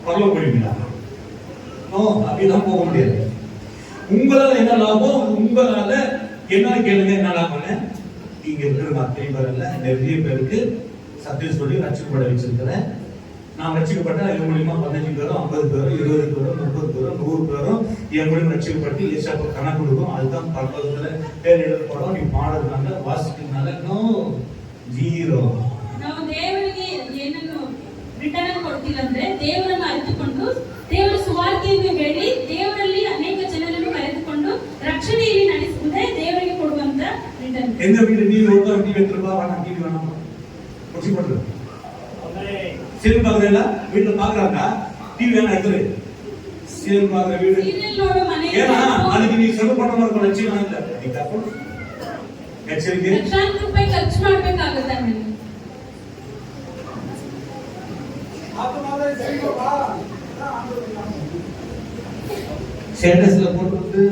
பரலோகம் போயிடுவீங்களா? நோ, அப்படிதான் போக முடியாது. உங்களால என்ன லாபம்? உங்களால என்ன கேளுங்க, என்ன லாபம்னு. இங்க இருக்கிற அத்தனை பேர்ல நிறைய பேருக்கு சத்தியம் சொல்லி ரட்சிக்கப்பட வச்சிருக்கிறேன். நான் ரட்சிக்கப்பட்ட என் மூலியமா 15 பேரும், 50 பேரும், 20 பேரும், 30 பேரும், 100 பேரும் என் மூலியமா ரட்சிக்கப்பட்டு ஏசாப்ப கணக்கு கொடுக்கும். அதுதான் பரலோகத்துல பேர் எழுதப்படும். நீ பாடுறதுனால வாசிக்கிறதுனால நோ, ஜீரோ. ನಾವು ದೇವರಿಗೆ ಏನನ್ನು ರಿಟರ್ನ್ ಕೊಡ್ತಿಲ್ಲ ಅಂದ್ರೆ ದೇವರನ್ನು ಅರಿತುಕೊಂಡು ದೇವರ ಸುವಾರ್ತೆಯನ್ನು ಹೇಳಿ ದೇವರಲ್ಲಿ ಅನೇಕ ಜನರನ್ನು ಕರೆದುಕೊಂಡು ರಕ್ಷಣೆಯಲ್ಲಿ ನಡೆಸುವುದೇ ದೇವರಿಗೆ ಕೊಡುವಂತ ರಿಟರ್ನ್. எங்க வீட்டு டிவி ஓட்டா டிவி எடுத்துருப்பா, வேணாம் டிவி வேணாம் முடிச்சு போட்டுரு. சீரியல் பாக்குறீங்களா? வீட்டுல பாக்குறாங்க, டிவி வேணா எடுத்துரு. சீரியல் பாக்குற வீடு சீரியலோட மனைவி ஏன்னா அதுக்கு நீ செலவு பண்ண மாதிரி லட்சியம் ಇಲ್ಲ. நீ ತಪ್ಪು ಎಚ್ಚರಿಕೆ ಲಕ್ಷಾಂತರ ರೂಪಾಯಿ ಖರ್ಚು ಮಾಡ್ಬೇಕಾಗುತ್ತೆ ಆಮೇಲೆ. ஸ்டேட்டஸ்ல போட்டு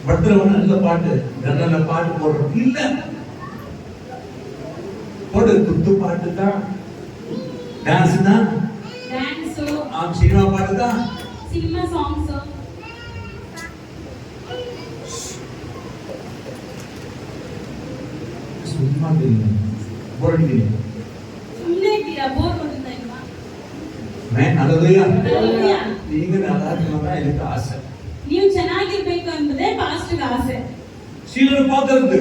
பர்த்டேவன நல்ல பாட்டு, நல்ல பாட்டு போடுறது இல்ல. போடு குத்து பாட்டு தான், டான்ஸ் தான், டான்ஸ், சினிமா பாட்டு தான், சினிமா சாங்ஸ். சும்மா தெரியும் போர் அடிக்கிறீங்க. ಸುಮ್ಮನೆ ಇದ್ದೀರಾ? ಬೋರ್ ಕೊಡ್ತಾ ಇಲ್ವಾ? அல்லேலூயா. அல்லேலூயா. நீங்க நல்லா இருக்கணும்னா எனக்கு ஆசை. ನೀವು ಚೆನ್ನಾಗಿರ್ಬೇಕು ಎಂಬುದೇ ಪಾಸ್ಟರ್ಗೆ ಆಸೆ. சீரியல் பார்க்கிறது,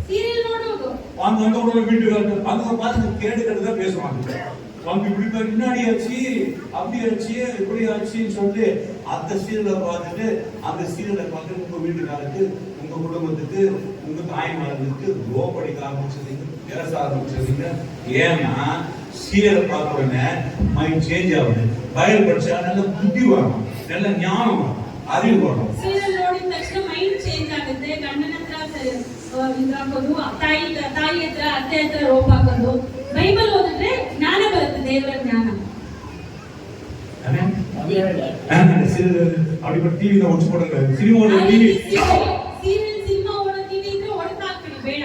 சீரியல் ನೋಡೋದು, அவங்க வீட்டுக்கு அவங்க பார்த்து கேடு கெடுதா பேசுவாங்க. அவங்க இப்படி பின்னாடி ஆச்சு, அப்படி ஆச்சு, இப்படி ஆச்சுன்னு சொல்லி அந்த சீரியலை பார்த்துட்டு அந்த சீரியலை பார்த்து உங்க வீட்டுக்காரருக்கு, உங்க குடும்பத்துக்கு, உங்க தாய்மார்களுக்கு ரோபடிக்க ஆரம்பிச்சதுங்க, பேச ஆரம்பிச்சதுங்க. ஏன்னா சீரியலை பார்த்த உடனே மைண்ட் சேஞ்ச் ஆகுது. பைபிள் படிச்சா நல்ல புத்தி வரும், நல்ல ஞானம் வரும், அறிவு வரும். ಸೀರಿಯಲ್ ನೋಡಿದ ತಕ್ಷಣ ಮೈಂಡ್ ಚೇಂಜ್ ಆಗುತ್ತೆ. ಗಂಡನ ಹತ್ರ ಇದಾಕೋದು, ತಾಯಿ ಹತ್ರ ಅತ್ತೆ ಹತ್ರ ರೋಪ್ ಹಾಕೋದು. ಬೈಬಲ್ ಓದಿದ್ರೆ ಜ್ಞಾನ ಬರುತ್ತೆ, ದೇವರ ಜ್ಞಾನ. அப்படிப்பட்ட டிவி தான் ஒழிச்சு போடுங்க. சினிமாவோட டிவி ಸೀರಿಯಲ್ ಸಿನಿಮಾ ಓಡೋ ಟಿವಿ ಇದ್ರೆ ಹೊಡೆದು ಹಾಕ್ಬಿಡಿ, ಬೇಡ.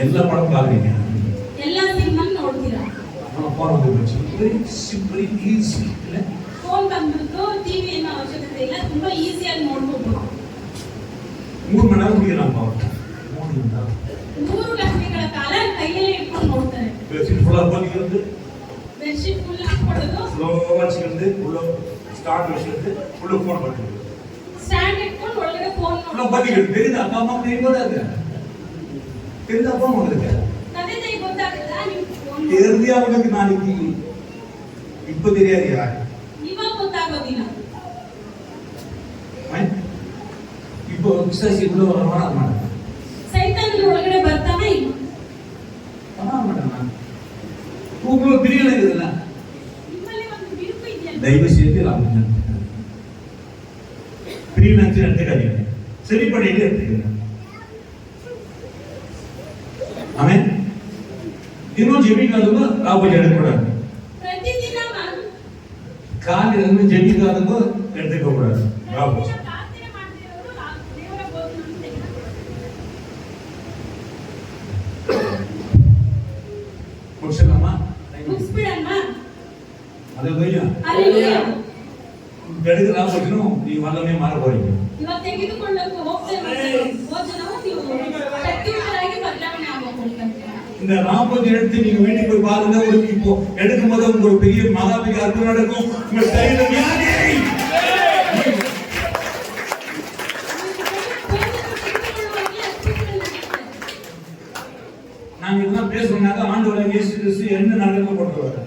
எல்லா படம் பாக்குறீங்க, ಎಲ್ಲಾ ಸಿನಿಮಾ ನೋಡ್ತೀರಾ? ಫೋನ್ ಬಂದ್ಬಿಟ್ಟು ಟಿವಿ ಏನೋ ಅವಶ್ಯಕತೆ ಇಲ್ಲ, ತುಂಬಾ ಈಸಿಯಾಗಿ ನೋಡ್ಬೋದು. 3 மணி நேரம் முடியலாம். 3 ಗಂಟೆಗಳ ಕಾಲ ಕೈಯಲ್ಲೇ ಇಟ್ಕೊಂಡು ನೋಡ್ತಾರೆ. ಬೆಡ್ಶೀಟ್ ಫುಲ್ ಹಾಕಿಕೊಂಡು, ಬೆಡ್ಶೀಟ್ ಫುಲ್ ಹಾಕೊಳ್ಳೋದು, ಸ್ಲೋ ಹಚ್ಚಿಕೊಂಡು, ಫುಲ್ ಸ್ಟಾರ್ಟ್ ಮಾಡಿಕೊಂಡು, ಫುಲ್ ಫೋನ್ ಮಾಡ್ಕೊಂಡು, ಸ್ಟ್ಯಾಂಡ್ ಇಟ್ಕೊಂಡು ಒಳಗಡೆ ಫೋನ್ ಫುಲ್ ಬದಿಕೊಂಡು. தெரியுது அப்பா அம்மா தெரியுது, தெரியுது அப்பா அம்மா உங்களுக்கு ತಂದೆ ತಾಯಿ ಗೊತ್ತಾಗುತ್ತಾ? ನೀವು தெரிஞ்சு அவங்களுக்கு நாளைக்கு இப்ப தெரியாது யார் ಇವಾಗ ಗೊತ್ತಾಗೋದಿಲ್ಲ. இப்போ விசாரிச்சு இவ்வளவு வரமாட மாட்டாங்க, ಸೈತಾನನ ಒಳಗಡೆ ಬರ್ತಾನೆ ಇಲ್ಲ, வரமாட மாட்டாங்க. உங்களுக்கு பிரியல இருக்குதுல்ல, ನಿಮ್ಮಲ್ಲಿ ಒಂದು ಬಿರುಕು ಇದೆಯಲ್ಲ. ದೈವ ಸೇವೆ ಲಾಭ பிரியனச்சு எடுத்துக்காதீங்க, சரிப்படையில எடுத்துக்கங்க. ஆமென். இன்னும் ஜெபிக்காதவங்க லாபம் எடுக்கக்கூடாது. ಪ್ರತಿದಿನ காலையில ஜெபிக்காதவங்க எடுத்துக்க கூடாது லாபம். ಪ್ರಾರ್ಥನೆ ಮಾಡ್ತಿರೋರು ದೇವರ ಬೋಧನೆಯನ್ನು ತೆಗೆದುಕೊಳ್ಳಬೇಕು. ಮುಗಿಸಲಮ್ಮ, ಮುಗಿಸ್ಬಿಡಣ್ಣ. அல்லேலூயா. அல்லேಲೂಯಾ. எடுக்க லாபம் நீ வல்லமே மாற போறீங்க. ಇವಾಗ ತೆಗೆದುಕೊಳ್ಳೋಕೆ ಹೋಗ್ತೇವೆ ಭೋಜನವು ನೀವು ಶಕ್ತಿಯುತರಾಗಿ ಬದಲಾವಣೆ ಆಗಬೇಕು. இந்த 40 எடுத்து நீங்க வீட்டுக்கு போய் பாருங்க. உங்களுக்கு இப்போ எடுக்கும் போது உங்களுக்கு ஒரு பெரிய மகாபிக அற்புதம் நடக்கும். உங்க சரீர வியாதி நாங்க இதெல்லாம் பேசுறோம்னாக்க ஆண்டவரே இயேசு கிறிஸ்து என்ன நடக்க போறாரு.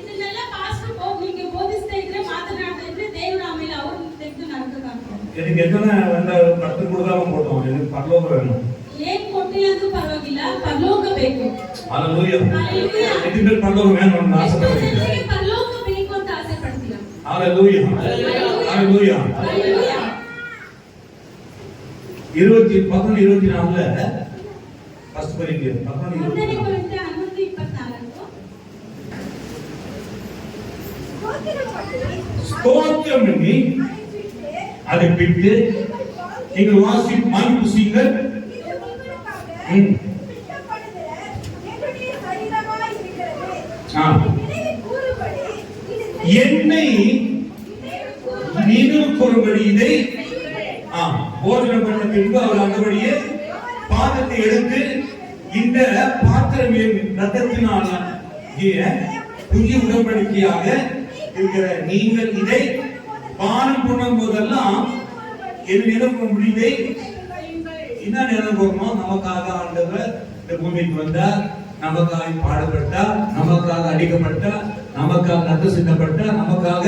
ಇದನ್ನೆಲ್ಲ ಪಾಸ್ಟರ್ ಹೋಗ್ಲಿಕ್ಕೆ ಬೋಧಿಸ್ತಾ ಇದ್ರೆ, ಮಾತನಾಡ್ತಾ ಇದ್ರೆ, ದೇವರ ಆಮೇಲೆ ಅವ್ರನ್ನ ತೆಗೆದು ನರಕಕ್ಕಾಗ್ತಾರೆ. எனக்கு எத்தனை வந்த பத்து கொடுத்தாலும் போட்டோம், எனக்கு பரலோகம் வேணும். ಏನ್ ಕೊಟ್ಟಿಲ್ಲ ಅಂದ್ರೂ ಪರವಾಗಿಲ್ಲ, ಪರಲೋಕ ಬೇಕು. ஹalleluya. ஹalleluya. எத்தனை பேர் பரலோகம் வேணும்னு ஆசைப்படுறீங்க? ಜನರಿಗೆ ಪರಲೋಕ ಬೇಕು ಅಂತ ಆಸೆ ಪಡ್ತೀರಾ? ஹalleluya. ஹalleluya. ஹalleluya. 11:24 ಫಸ್ಟ್ ಕೊರಿಂಥಿಯ 11:24 ஸ்தோத்திரம் பண்ணி அதை பிட்டு நீங்கள் வாங்கி புசிங்கள். என்னை நினைவு கூறும்படி இதை போஜனம் பண்ண பின்பு அவர் அந்தபடியே பாதத்தை எடுத்து, இந்த பாத்திரம் என் ரத்தத்தினால புதிய உடன்படிக்கையாக இருக்கிற நீங்கள் இதை பானம் பண்ணும் போதெல்லாம் என் நினைவு முடிவை என்ன நினைவுமோ, நமக்காக ஆண்டவர் இந்த பூமிக்கு வந்தார், நமக்காக பாடுபட்டார், நமக்காக அடிக்கப்பட்டார், நமக்காக ரத்தம் சிந்தப்பட்டார், நமக்காக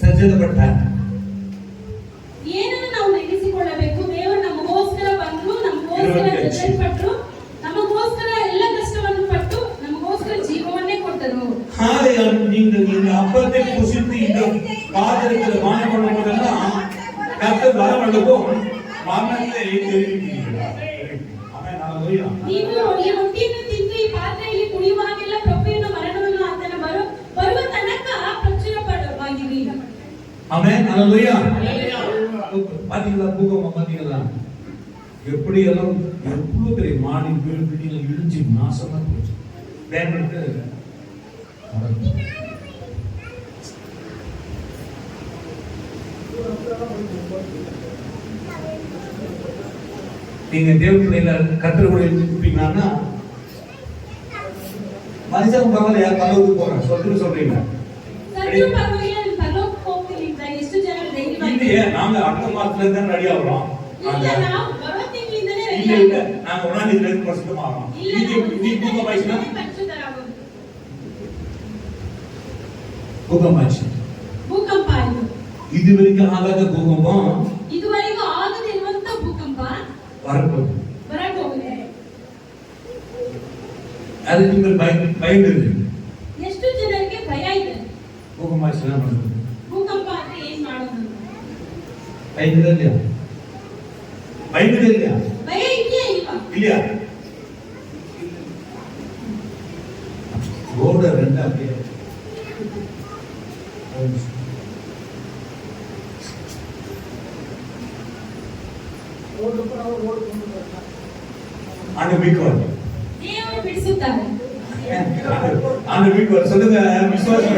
சஞ்சரிக்கப்பட்டார். ಏನನ್ನು ನಾವು ನೆನೆಸಿಕೊಳ್ಳಬೇಕು? ದೇವರು ನಮಗೋಸ್ಕರ ಬಂದು ನಮ್ಮ ಹೆಸರಿಪಟ್ಟರು, ನಮಗೋಸ್ಕರ ಎಲ್ಲ ಕಷ್ಟವನ್ನು ಪಟ್ಟು ನಮಗೋಸ್ಕರ ಜೀವವನ್ನೇ ಕೊಟ್ಟರು. நீங்க அப்பத்தை புசித்து இந்த பாத்திரத்தில் பானம் பண்ணும்போதெல்லாம் கர்த்தர் வரவழைக்கும் மரணத்தை தெரிவிக்கிறீர்களா? ஆமென். ஹalleluya. ನೀವು ಈ ರೊಟ್ಟಿಯನ್ನು ತಿಂದು ಈ ಪಾತ್ರೆಯಲ್ಲಿ ಕುಡಿಯುವಾಗೆಲ್ಲ ಪ್ರಭುವಿನ ಮರಣವನ್ನು ಆತನ ಬರುವ ತನಕ ಪ್ರಚುರಪಡವಾಗಿರಿ. ஆமென். ஹalleluya. பாத்தீங்களா பூகம்பம் பாத்தீங்களா? எப்படி எல்லாம் எவ்வளவு பெரிய மாடி பில்டிங் இடிஞ்சு நாசமா போச்சு. வேணும்னு நீங்க தேவனுடைய கர்த்தர் கூட இருப்பீங்கன்னா மனுஷன் பரவாயில்ல யார் பரலோகத்துக்கு போறாங்க சொல்றீங்க. சத்ரு பரவாயில்ல பரலோகத்துக்கு போகிறீங்க. ಎಷ್ಟು ಜನ ಧೈರ್ಯವಾಗಿ இல்லையே நாங்க அடுத்த மாசத்துல தான் ரெடி ஆகிறோம். இல்ல ನಾವು ಬರೋ ತಿಂಗಳಿಂದನೇ ರೆಡಿ இல்ல நாங்க ஒண்ணாம் தேதியில பிரசித்தமா ஆகிறோம். ಭೂಕಂಪ ಆಯ್ತು. ಇದುವರೆಗೆ ಆಗಾದ ಭೂಕಂಪ ಇದುವರೆಗೂ ಆಗದಿರುವಂತ ಭೂಕಂಪ ಬರಬಹುದು. ಅದು ನಿಮಗೆ ಭಯವಿದೆ. ಎಷ್ಟು ಜನರಿಗೆ ಭಯ ಇದೆ? ಭೂಕಂಪ ಭೂಕಂಪ ಆದ್ರೆ ಏನ್ ಮಾಡೋದು? ಭಯ ಇದೆಯಾ? ಭಯ ಇದೆಯಾ? ಭಯ ಇದೆಯಾ ಇಲ್ವಾ? இல்லையா? ரோட ரெண்டா அப்படியே ஆண்டு வீக் வர தேவன் பிடிச்சுட்டாரு. ஆண்டு வீக் வர சொல்லுங்க விசுவாசம்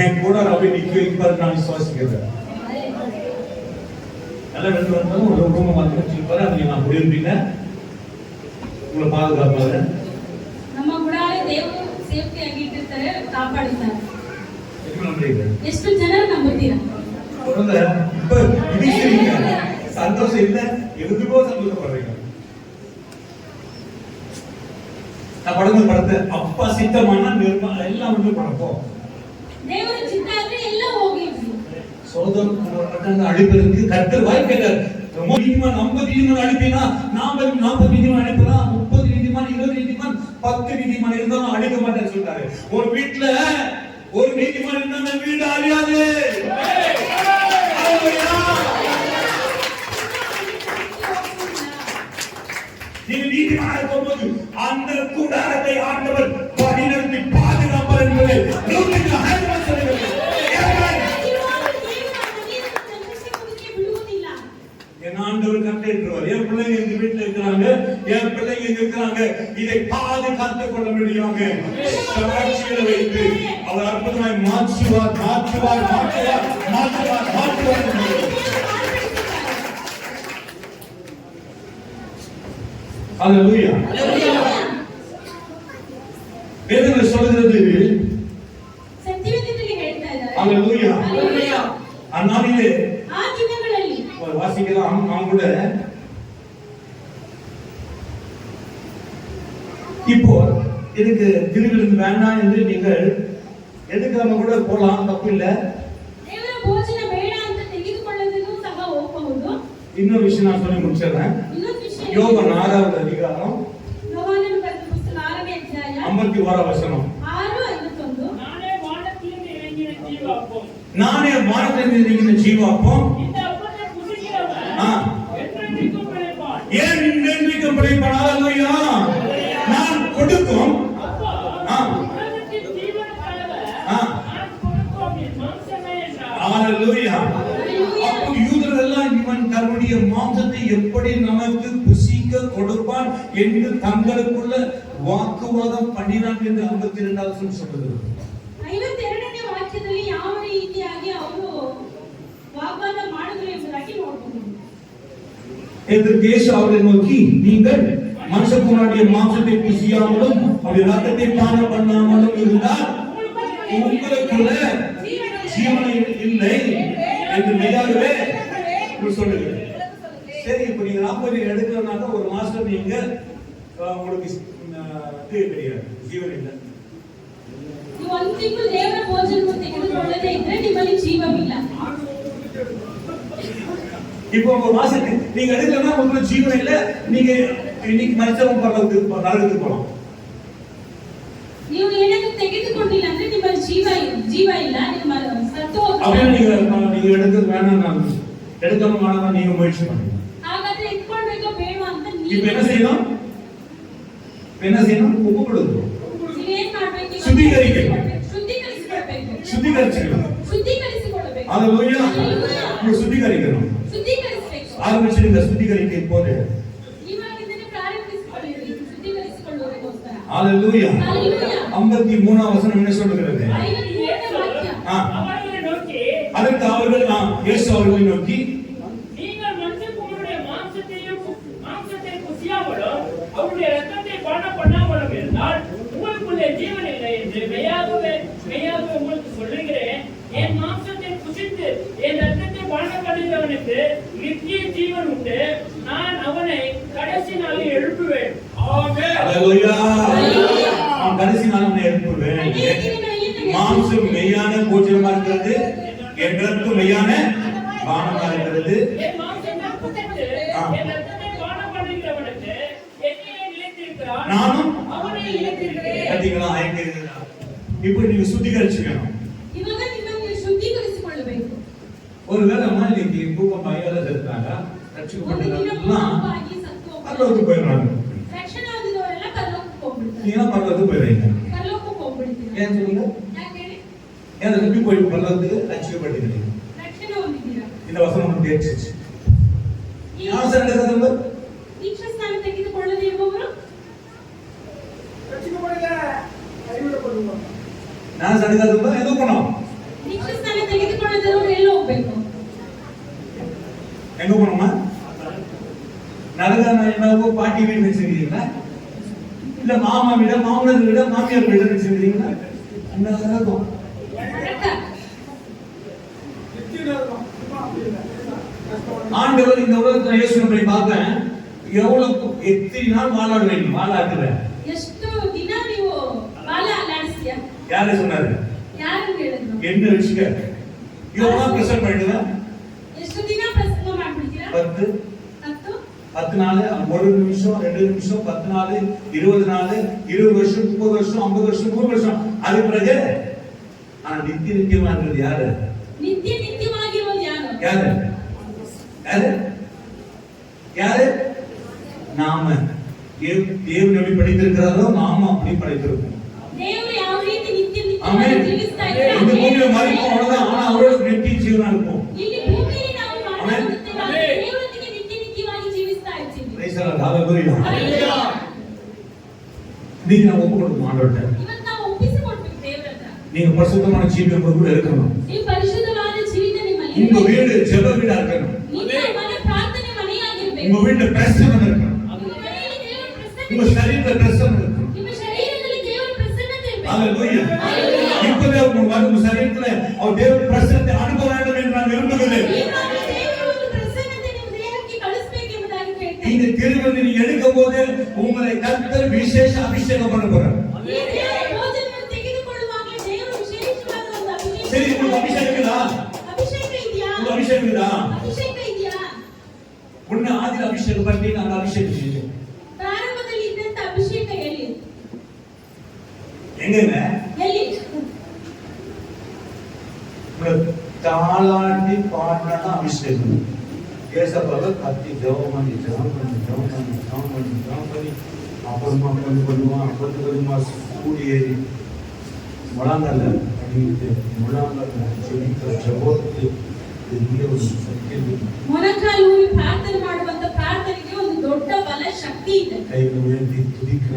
என் கூட ரவி நிக்க வைப்பாரு நான் விசுவாசிக்கிறேன். நல்லா ரெண்டு வருஷம் ஒரு குடும்பம் வந்து வச்சிருப்பாரு. அதுல நான் குடியிருப்பீங்க உங்களை பாதுகாப்பாரு. ನಮ್ಮ ಗುಡಾರ ದೇವರು ಸೇಫ್ಟಿ ಆಗಿ ಇಟ್ಟಿರ್ತಾರೆ, ಕಾಪಾಡುತ್ತಾರೆ. ಎಷ್ಟು ಜನರು ನಂಬುತ್ತೀರಾ? இப்ப இடிக்கிறீங்க சந்தோஷம் இல்ல, எதுக்கோ சந்தோஷப்படுறீங்க. நான் படத்தை அப்பா சித்தமான நிர்மலா எல்லாம் வந்து படப்போம். தேவர சித்த ஆದ್ರೆ ಎಲ್ಲ ಹೋಗಿದ್ವಿ. சோதம் அழிப்பதற்கு கர்த்தர் வாய்க்கிறார். நீதிமான் 50 நீதிமான் அழிப்பினா 40 நீதிமான் அழிப்பா 30 நீதிமான் 20 நீதிமான் 10 நீதிமான் இருந்தாலும் அழிக்க மாட்டேன்னு சொல்றாரு. ஒரு வீட்டுல ஒரு நீதிமான் இருந்தா வீடு அழியாது. நீங்க நீதிமான் இருக்கும்போது அந்த கூடாரத்தை ஆண்டவர் வழிநடத்தி பாதுகாப்பார் என்பதை நூற்றுக்கு 100% சொல்லுங்கள். என் ஆண்டவர் கட்டளையிடுவார். என் பிள்ளைங்க எங்க வீட்டுல இருக்கிறாங்க, என் பிள்ளைங்க எங்க இருக்கிறாங்க, இதை பாதுகாத்துக் கொள்ள முடியாம சாட்சிகளை வைத்து அவர் அற்புதமாய் மாற்றுவார். ஹalleluya. வேதங்கள் சொல்கிறது சத்தியவேதத்தில் ಹೇಳ್ತಾ ಇದ್ದಾರೆ. ஹalleluya. அந்நாளிலே ಆ ದಿನಗಳಲ್ಲಿ வாசிக்கலாம். அவங்க கூட இப்போ எனக்கு திருவிருந்து வேண்டாம் என்று நீங்கள் எடுக்காம கூட போலாம், தப்பு இல்ல. ದೇವರ ಭೋಜನ ಬೇಡ ಅಂತ ತೆಗೆದುಕೊಳ್ಳೋದನ್ನು ಸಹ ಹೋಗಬಹುದು. இன்னொரு விஷயம் நான் சொல்லி முடிச்சிடுறேன். ಇನ್ನೊಂದು ವಿಷಯ, யோவான் 6வது அதிகாரம் யோவாನನ ಬರೆದ ಪುಸ್ತಕ 6ನೇ ಅಧ್ಯಾಯ 51வது வசனம். 6:51. நானே வானத்திலிருந்து இறங்கின ஜீவாப்பம். நானே வானத்திலிருந்து இறங்கின ஜீவாப்பம். இந்த அப்பத்தை புசிக்கிறவன் என்றென்றைக்கும் பிழைப்பான். ஏன் என்றென்றைக்கும் பிழைப்பான்? ஹalleluya. நான் கொடுக்கும் அப்பா உலகத்தின் ஜீவனுக்காக நான் கொடுக்கும் என் மாம்சமே என்றார். ஹalleluya. அப்போ யூதர்கள் எல்லாம் இவன் தன்னுடைய மாம்சத்தை எப்படி நமக்கு புசிக்க கொடுப்பான் என்று தங்களுக்குள்ள வாக்குவாதம் பண்ணினான் என்று 52வது வசனம் சொல்கிறது. 52ನೇ ವಾಕ್ಯದಲ್ಲಿ ಯಾವ ರೀತಿಯಾಗಿ ಅವರು ವಾಗ್ವಾದ ಮಾಡಿದ್ರು ಎಂಬುದಾಗಿ ನೋಡಬಹುದು. இதற்கு இயேசு அவரை நோக்கி, நீங்கள் மனுஷகுமாரனுடைய மாம்சத்தை புசியாமலும் அவருடைய ரத்தத்தை பானம் பண்ணாமலும் இருந்தால் உங்களுக்குள்ள ஜீவனை இல்லை என்று மெய்யாகவே சொல்லுங்க. சரி, இப்ப நீங்க 40 எடுக்கிறனால ஒரு மாசம் நீங்க உங்களுக்கு கிடையாது, ஜீவன் இல்லை. ನೀವು ಒಂದು ತಿಂಗಳು ದೇವರ ಭೋಜನವನ್ನು ತೆಗೆದುಕೊಳ್ಳದೇ ಇದ್ರೆ ನಿಮ್ಮಲ್ಲಿ ಜೀವವಿಲ್ಲ. இப்போ உங்க வாசனை நீங்க எடுக்கலன்னா உங்களுக்கு ஜீவன் இல்ல. நீங்க இன்னைக்கு மனுஷன் பரலோகத்துக்கு நரகத்துக்கு போகலாம். ನೀವು ಏನಕ್ಕೆ ತೆಗೆದುಕೊಂಡಿಲ್ಲ ಅಂದ್ರೆ ನಿಮ್ಮ ಜೀವ ಇಲ್ಲ, ನಿಮ್ಮ ಸತ್ತು ಹೋಗ್ತೀರಾ. அப்படியே நீங்க எடுக்க வேணாம், நான் எடுக்காம வேணாம் நீங்க முயற்சி பண்ணுங்க. ಹಾಗಾದ್ರೆ ಇಟ್ಕೊಳ್ಬೇಕೋ ಬೇಡವಾ ಅಂತ இப்போ என்ன செய்யணும்? ஒப்பு கொடுக்கணும். ನೀವೇನ್ ಮಾಡ್ಬೇಕು? ಶುದ್ಧೀಕರಿಸಬೇಕು. ಶುದ್ಧೀಕರಿಸಿಕೊಳ್ಳಬೇಕು. ஹalleluya. ನೀವು ಶುದ್ಧೀಕರಿಸಬೇಕು. ஆரம்பிச்சிருங்க ಶುದ್ಧೀಕರಿಕೆ இப்போது. ಇವಾಗಿಂದನೇ ಪ್ರಾರಂಭಿಸಿಕೊಳ್ಳಿರಿ ಶುದ್ಧೀಕರಿಸಿಕೊಳ್ಳುವುದಕ್ಕೋಸ್ಕರ. ஹalleluya. 53 வசனம் என்ன சொல்கிறது? அவர்களை நோக்கி, அதற்கு அவர்கள் இயேசு அவர்களை நோக்கி, நீங்கள் மனுஷகுமாரனுடைய மாம்சத்தை புசியாமலும் அவருடைய இரத்தத்தை பானம் பண்ணாமலும் இருந்தால் உங்களுக்குள்ளே ஜீவன் இல்லை என்று மெய்யாகவே உங்களுக்கு சொல்லுகிறேன். என் மாம்சத்தை புசித்து என் இரத்தத்தை பானம் பண்ணுகிறவனுக்கு நித்திய ஜீவன் உண்டு. நான் அவனை கடைசி நாளில் எழுப்புவேன். ஆமென். ஹalleluya. நான் கடைசி நாளில் எழுப்புவேன். மாம்சம் மெய்யான போஜனமா இருக்கிறது, என் ரத்தம் மெய்யான பானமா இருக்கிறது. என் மாம்சத்தை புசித்து என் இரத்தத்தை பானம் பண்ணுகிறவனுக்கு என்னையே நிலைத்திருக்கிறான், நானும் அவனை நிலைத்திருக்கிறேன். பாத்தீங்களா? இப்போ நீங்க சுத்திகரிச்சுக்கணும். ಇವಾಗ ನಿಮ್ಮನ್ನು ಶುದ್ಧೀಕರಿಸಿಕೊಳ್ಳಬೇಕು. ஒருவேளை இன்னைக்கு பூகம் பையால செத்தாங்க ரட்சிக்கப்பட்டவங்கன்னா பரலோகத்துக்கு போயிடுறாங்க. ರಕ್ಷಣೆ ಹೊಂದಿದವರೆಲ್ಲ ಪರಲೋಕಕ್ಕೆ ಹೋಗ್ಬಿಡ್ತಾರೆ. நீங்க பரலோகத்துக்கு போயிடுறீங்க. ಪರಲೋಕಕ್ಕೆ ಹೋಗ್ಬಿಡ್ತೀರಾ. ஏன் சொல்லுங்க? ಯಾಕೆ ಹೇಳಿ? ஏன் எப்படி போய் பரலோகத்துக்கு ரட்சிக்கப்பட்டீங்க? ರಕ್ಷಣೆ ಹೊಂದಿದ್ದೀರಾ. இந்த வசனம் நமக்கு தெரிஞ்சிச்சு. யார் சார் எடுக்கிறதுங்க? ದೀಕ್ಷಾ ಸ್ನಾನ ತೆಗೆದುಕೊಳ್ಳದೆ ಇರುವವರು நான் சடுகாதுங்க எது போனோம்? ದೀಕ್ಷಾ ಸ್ನಾನ ತೆಗೆದುಕೊಳ್ಳದಿರುವವರು ಎಲ್ಲಿ ಹೋಗ್ಬೇಕು? எங்க போனோமா? நரகோ பாட்டி வீடு வச்சிருக்கீங்களா? இல்ல மாமா வீட, மாமனார் வீட, மாமியார் வீட வச்சிருக்கீங்களா? நரகம். ஆண்டவர் இந்த உலகத்துல இயேசு நம்மை பார்த்தேன், எவ்வளவு எத்தனை நாள் வாழாடுவீங்க? வாழாடுற ಎಷ್ಟು ದಿನ ನೀವು ಬಾಲ ಅಲ್ಲಾಡಿಸ್ತೀಯ? யாரு சொன்னாரு? ಯಾರು ಹೇಳಿದ್ರು? என்ன விஷயம்? இதெல்லாம் பிரசன்ட் பண்ணிடுவேன். ಎಷ್ಟು ದಿನ ಪ್ರಸಂಗ ಮಾಡ್ಬಿಡ್ತೀರಾ? 10 நாள், 1 நிமிஷம், 2 நிமிஷம், 10 நாள், 20 நாள், 20 வருஷம், 30 வருஷம், 50 வருஷம், 100 வருஷம். அது பிறகு நித்தியமா இருக்கிறது யாரு? நித்தியமாகிರೋದು ಯಾರು? யாரு? யாரு? யாரு? நாம. தேவன் எப்படி படைத்திருக்கிறாரோ நாம அப்படி படைத்திருக்கோம். ದೇವರು ಯಾವ ರೀತಿ ನಿತ್ಯವಾಗಿ ಜೀವಿಸ್ತಾ ಇದ್ದಾರೆ. இந்த பூமியில மரிப்போம் அவ்வளவுதான், ஆனா அவரோட நித்திய ஜீவனா இருப்போம். ಇಲ್ಲಿ ಭೂಮಿಯಲ್ಲಿ ನಾವು ಮಾಡುತ್ತಿದ್ದೇವೆ, ದೇವರೊಂದಿಗೆ ನಿತ್ಯವಾಗಿ ಜೀವಿಸ್ತಾ ಇದ್ದೀವಿ. Praise the lord. ಹalleluya. நீங்க ஒப்பு கொடுக்கணும் ஆண்டவர்ட்ட. ಇವತ್ತು ನಾವು ಒಪ್ಪಿಸಿಕೊಡ್ಬೇಕು ದೇವರ ಹತ್ರ. நீங்க பரிசுத்தமான ஜீவியம் கூட இருக்கணும். ನೀವು ಪರಿಶುದ್ಧವಾದ ಜೀವಿತ ನಿಮ್ಮಲ್ಲಿ உங்க வீடு ஜெப வீடா இருக்கணும். ನಿಮ್ಮ ಮನೆ ಪ್ರಾರ್ಥನೆ ಮನೆಯಾಗಿರಬೇಕು. உங்க வீட்ல பிரசன்னம் இருக்கணும். ನಿಮ್ಮ ಮನೆಯಲ್ಲಿ ದೇವರ ಪ್ರಸನ್ನತೆ, உங்க சரீரத்துல பிரசன்னம் இருக்கணும். ನಿಮ್ಮ ಶರೀರದಲ್ಲಿ ದೇವರ ಪ್ರಸನ್ನತೆ ಇರಬೇಕು. ஹalleluya. இப்பவே உங்க சரீரத்துல அவர் தேவ பிரசன்னத்தை அனுபவ வேண்டும் என்று நான் விரும்புகிறேன். ದೇವರ ಒಂದು ಪ್ರಸನ್ನತೆ ನಿಮ್ಮ ದೇಹಕ್ಕೆ ಕಳಿಸಬೇಕು ಎಂಬುದಾಗಿ ಕೇಳ್ತೇನೆ. இந்த திருவிழா நீங்க எடுக்கும்போது உங்களை கர்த்தர் விசேஷ அபிஷேகம் பண்ண போறார். ಈ ದೇವರ ಭೋಜನವನ್ನು ತೆಗೆದುಕೊಳ್ಳುವಾಗಲೇ ದೇವರು ವಿಶೇಷವಾದ ಒಂದು ಅಭಿಷೇಕ. சரி, உங்களுக்கு அபிஷேகம் இருக்குதா? ಅಭಿಷೇಕ ಇದೆಯಾ? உங்களுக்கு அபிஷேகம் இருக்குதா? ಅಭಿಷೇಕ ಇದೆಯಾ? முன்ன ஆதில அபிஷேகம் பண்ணி நான் அபிஷேகம் செஞ்சேன். ಪ್ರಾರಂಭದಲ್ಲಿ ಇದ್ದಂತ ಅಭಿಷೇಕ ಎಲ್ಲಿ? எங்கங்க? ಎಲ್ಲಿ? தாளாட்டி பாடினா அபிஷேகம். ஏசப்பாவை கத்தி ஜெபம் பண்ணி அப்புறமா கொஞ்சமா கூடியேறி முழாங்கல்ல அடிக்கிட்டு முழாங்கல்ல ஜெபிக்கிற ஜெபத்துக்கு பெரிய ஒரு சக்தி இருக்கு. ಮೊಣಕಾಲು ಊರಿ ಪ್ರಾರ್ಥನೆ ಮಾಡುವಂತ ಪ್ರಾರ್ಥನೆಗೆ ಒಂದು ದೊಡ್ಡ ಬಲ ಶಕ್ತಿ ಇದೆ. கைகளை உயர்த்தி துதிக்கிற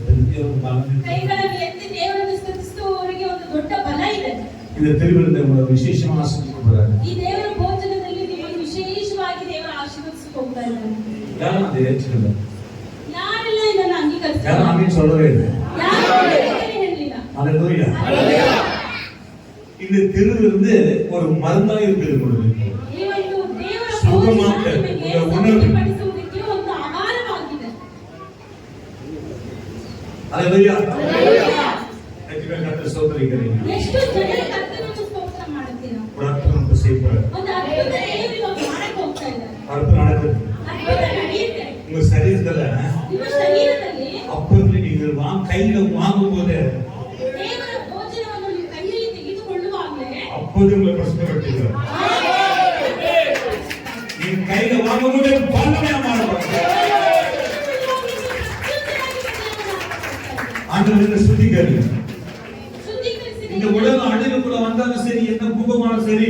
பெரிய ஒரு பலம் இருக்கு. ಕೈಗಳನ್ನು ಎತ್ತಿ ದೇವರನ್ನು ಸ್ತುತಿಸುವವರಿಗೆ ಒಂದು ದೊಡ್ಡ ಬಲ ಇದೆ. இந்த திருவிருந்தை உங்களை விசேஷமா ஆசீர்வதிக்கிறார். ಈ ದೇವರ ಭೋಜನದಲ್ಲಿ ನಿಮಗೆ ವಿಶೇಷವಾಗಿ ದೇವರ ಆಶೀರ್ವದಿಸಿ ಹೋಗ್ತಾ ಇದ್ದಾರೆ. யாரும் அதை ஏற்றுக்கல. ಯಾರೆಲ್ಲ ಇದನ್ನು ಅಂಗೀಕರಿಸ್ತಾರೆ? யாரும் ஆமீன் சொல்லவே இல்லை. ಯಾರು ಹೇಳಲಿಲ್ಲ. ஹalleluya. இந்த திருவிருந்து ஒரு மருந்தா இருக்குது உங்களுக்கு. ಈ ಒಂದು ದೇವರ ಸುಗಮತೆ, ಭೋಜನ ನಿಮಗೆ ಉಣವು. ಪಡಿಸುವುದಕ್ಕೆ ಒಂದು ಆಹಾರವಾಗಿದೆ. ஹalleluya. எத்தனை கர்த்தர் சோதரிக்கிறீங்க. ಎಷ್ಟು ಜನ ಕರ್ತನನ್ನು ಸ್ತೋತ್ರ ಮಾಡುತ್ತೀರಾ? ஒரு அற்புதம் செய்ய போறார். ಒಂದು ಅದ್ಭುತ ದೇವರು ಇವಾಗ ಮಾಡಕ್ಕೆ ಹೋಗ್ತಾ ಇದ್ದಾರೆ. அடுத்து நடக்குது ಅದ್ಭುತ ನಡೆಯುತ್ತೆ. உங்க சரீரத்துல. ನಿಮ್ಮ ಶರೀರದಲ್ಲಿ அப்போ நீங்கள் கையில வாங்கும் போது ದೇವರ ಭೋಜನವನ್ನು ನೀವು ಕೈಯಲ್ಲಿ ತೆಗೆದುಕೊಳ್ಳುವಾಗಲೇ அப்போது உங்களை பிரச்சனைப்பட்டீங்க. நீங்க கையில வாங்கும் போது பலமையா மாறப்படுங்க. ஆண்டவரை சுத்திகரி. இந்த உலகம் அழிவுக்குள்ள வந்தாலும் சரி, என்ன கும்பமானாலும் சரி,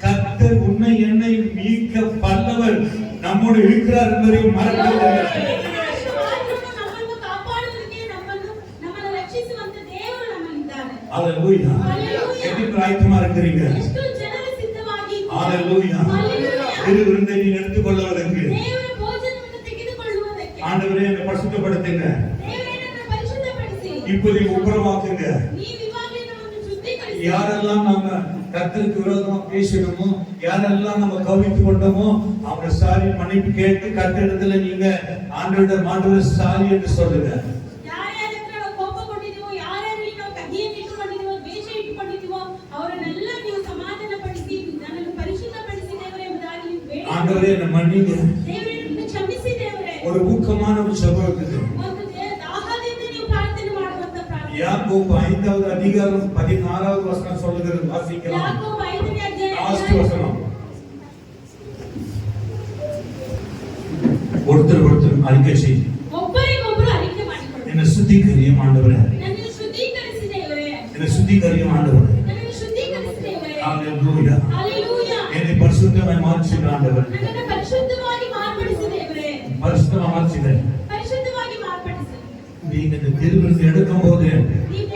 கர்த்தர் உன்னை என்னை மீட்க வல்லவர் நம்மோடு இருக்கிறார் என்பதை மறக்காதீர்கள். ನಮ್ಮನ್ನು ಕಾಪಾಡುವುದಕ್ಕೆ ನಮ್ಮನ್ನು ರಕ್ಷಿಸುವಂತ ದೇವರು ನಮ್ಮಲ್ಲಿದ್ದಾರೆ. ஹalleluya. எப்படி ஆயத்தமா இருக்கிறீங்க? ಎಷ್ಟು ಜನರು ಸಿದ್ಧವಾಗಿ ஹalleluya. திருவிருந்தை நீ எடுத்துக்கொள்வதற்கு ದೇವರ ಭೋಜನವನ್ನು ತೆಗೆದುಕೊಳ್ಳುವುದಕ್ಕೆ ஆண்டவரே என்னை பரிசுத்தப்படுத்துங்க. ದೇವರೇ ನನ್ನನ್ನು ಪರಿಶುದ್ಧಪಡಿಸಿ. இப்போது உபரவாக்குங்க. ನೀವು ಇವಾಗಲೇ ನಮ್ಮನ್ನು ಶುದ್ಧೀಕರಿಸಿ. யாரெல்லாம் நாம கர்த்தருக்கு விரோதமா பேசினோமோ, யாரெல்லாம் நம்ம கவித்து கொண்டோமோ, அவங்க சாரி மன்னிப்பு கேட்டு கர்த்தரிடத்துல நீங்க ஆண்டவரே சாரி என்று சொல்லுங்க. ಯಾರ್ಯಾರ ಹತ್ರ ನಾವು ಕೋಪಗೊಂಡಿದ್ದೀವೋ, ಯಾರ್ಯಾರಲ್ಲಿ ನಾವು ಕಹಿಯನ್ನು ಇಟ್ಟುಕೊಂಡಿದ್ದೀವೋ, ದ್ವೇಷ ಇಟ್ಟುಕೊಂಡಿದ್ದೀವೋ, ಅವರನ್ನೆಲ್ಲ ನೀವು ಸಮಾಧಾನಪಡಿಸಿ ನನ್ನನ್ನು ಪರಿಶುದ್ಧಪಡಿಸಿ ದೇವರೇ ಎಂಬುದಾಗಿ ನೀವು ಬೇಡಿ. ஆண்டவரே என்னை மன்னிங்க. ದೇವರೇ ನನ್ನನ್ನು ಕ್ಷಮಿಸಿ ದೇವರೇ. ஒரு ஊக்கமான ஒரு ஜெபம் இருக்குது. ಒಂದು ದಾಹದಿಂದ ನೀವು ಪ್ರಾರ್ಥನೆ ಮಾಡುವಂತ ಪ್ರಾರ್ಥನೆ. யாக்கோபு 5வது அதிகாரம் 16வது வசனம் சொல்லுகிறது, வாசிக்கலாம். ಯಾಕೋಬ 5ನೇ ಅಧ್ಯಾಯ லாஸ்ட் வசனம். ஒருத்தர் அறிக்கை செய்து ಒಬ್ಬರಿಗೊಬ್ಬರು ಅರಿಕೆ ಮಾಡಿಕೊಳ್ಳಿ. என்னை சுத்திகரியும் ஆண்டவரே, ನನ್ನನ್ನು ಶುದ್ಧೀಕರಿಸಿ ದೇವರೇ. என்னை சுத்திகரியும் ஆண்டவரே. ನನ್ನನ್ನು ಶುದ್ಧೀಕರಿಸಿ ದೇವರೇ. ஹalleluya. ಹಲ್ಲೆಲೂಯಾ. என்னை பரிசுத்தமாய் மாற்றின ஆண்டவரே, ನನ್ನನ್ನು ಪರಿಶುದ್ಧವಾಗಿ ಮಾರ್ಪಡಿಸಿ ದೇವರೇ. பரிசுத்தமாய் மாற்றின. ಪರಿಶುದ್ಧವಾಗಿ ಮಾರ್ಪಡಿಸಿ. நீங்க இந்த திருவிருந்து எடுக்கும் போது ನೀವು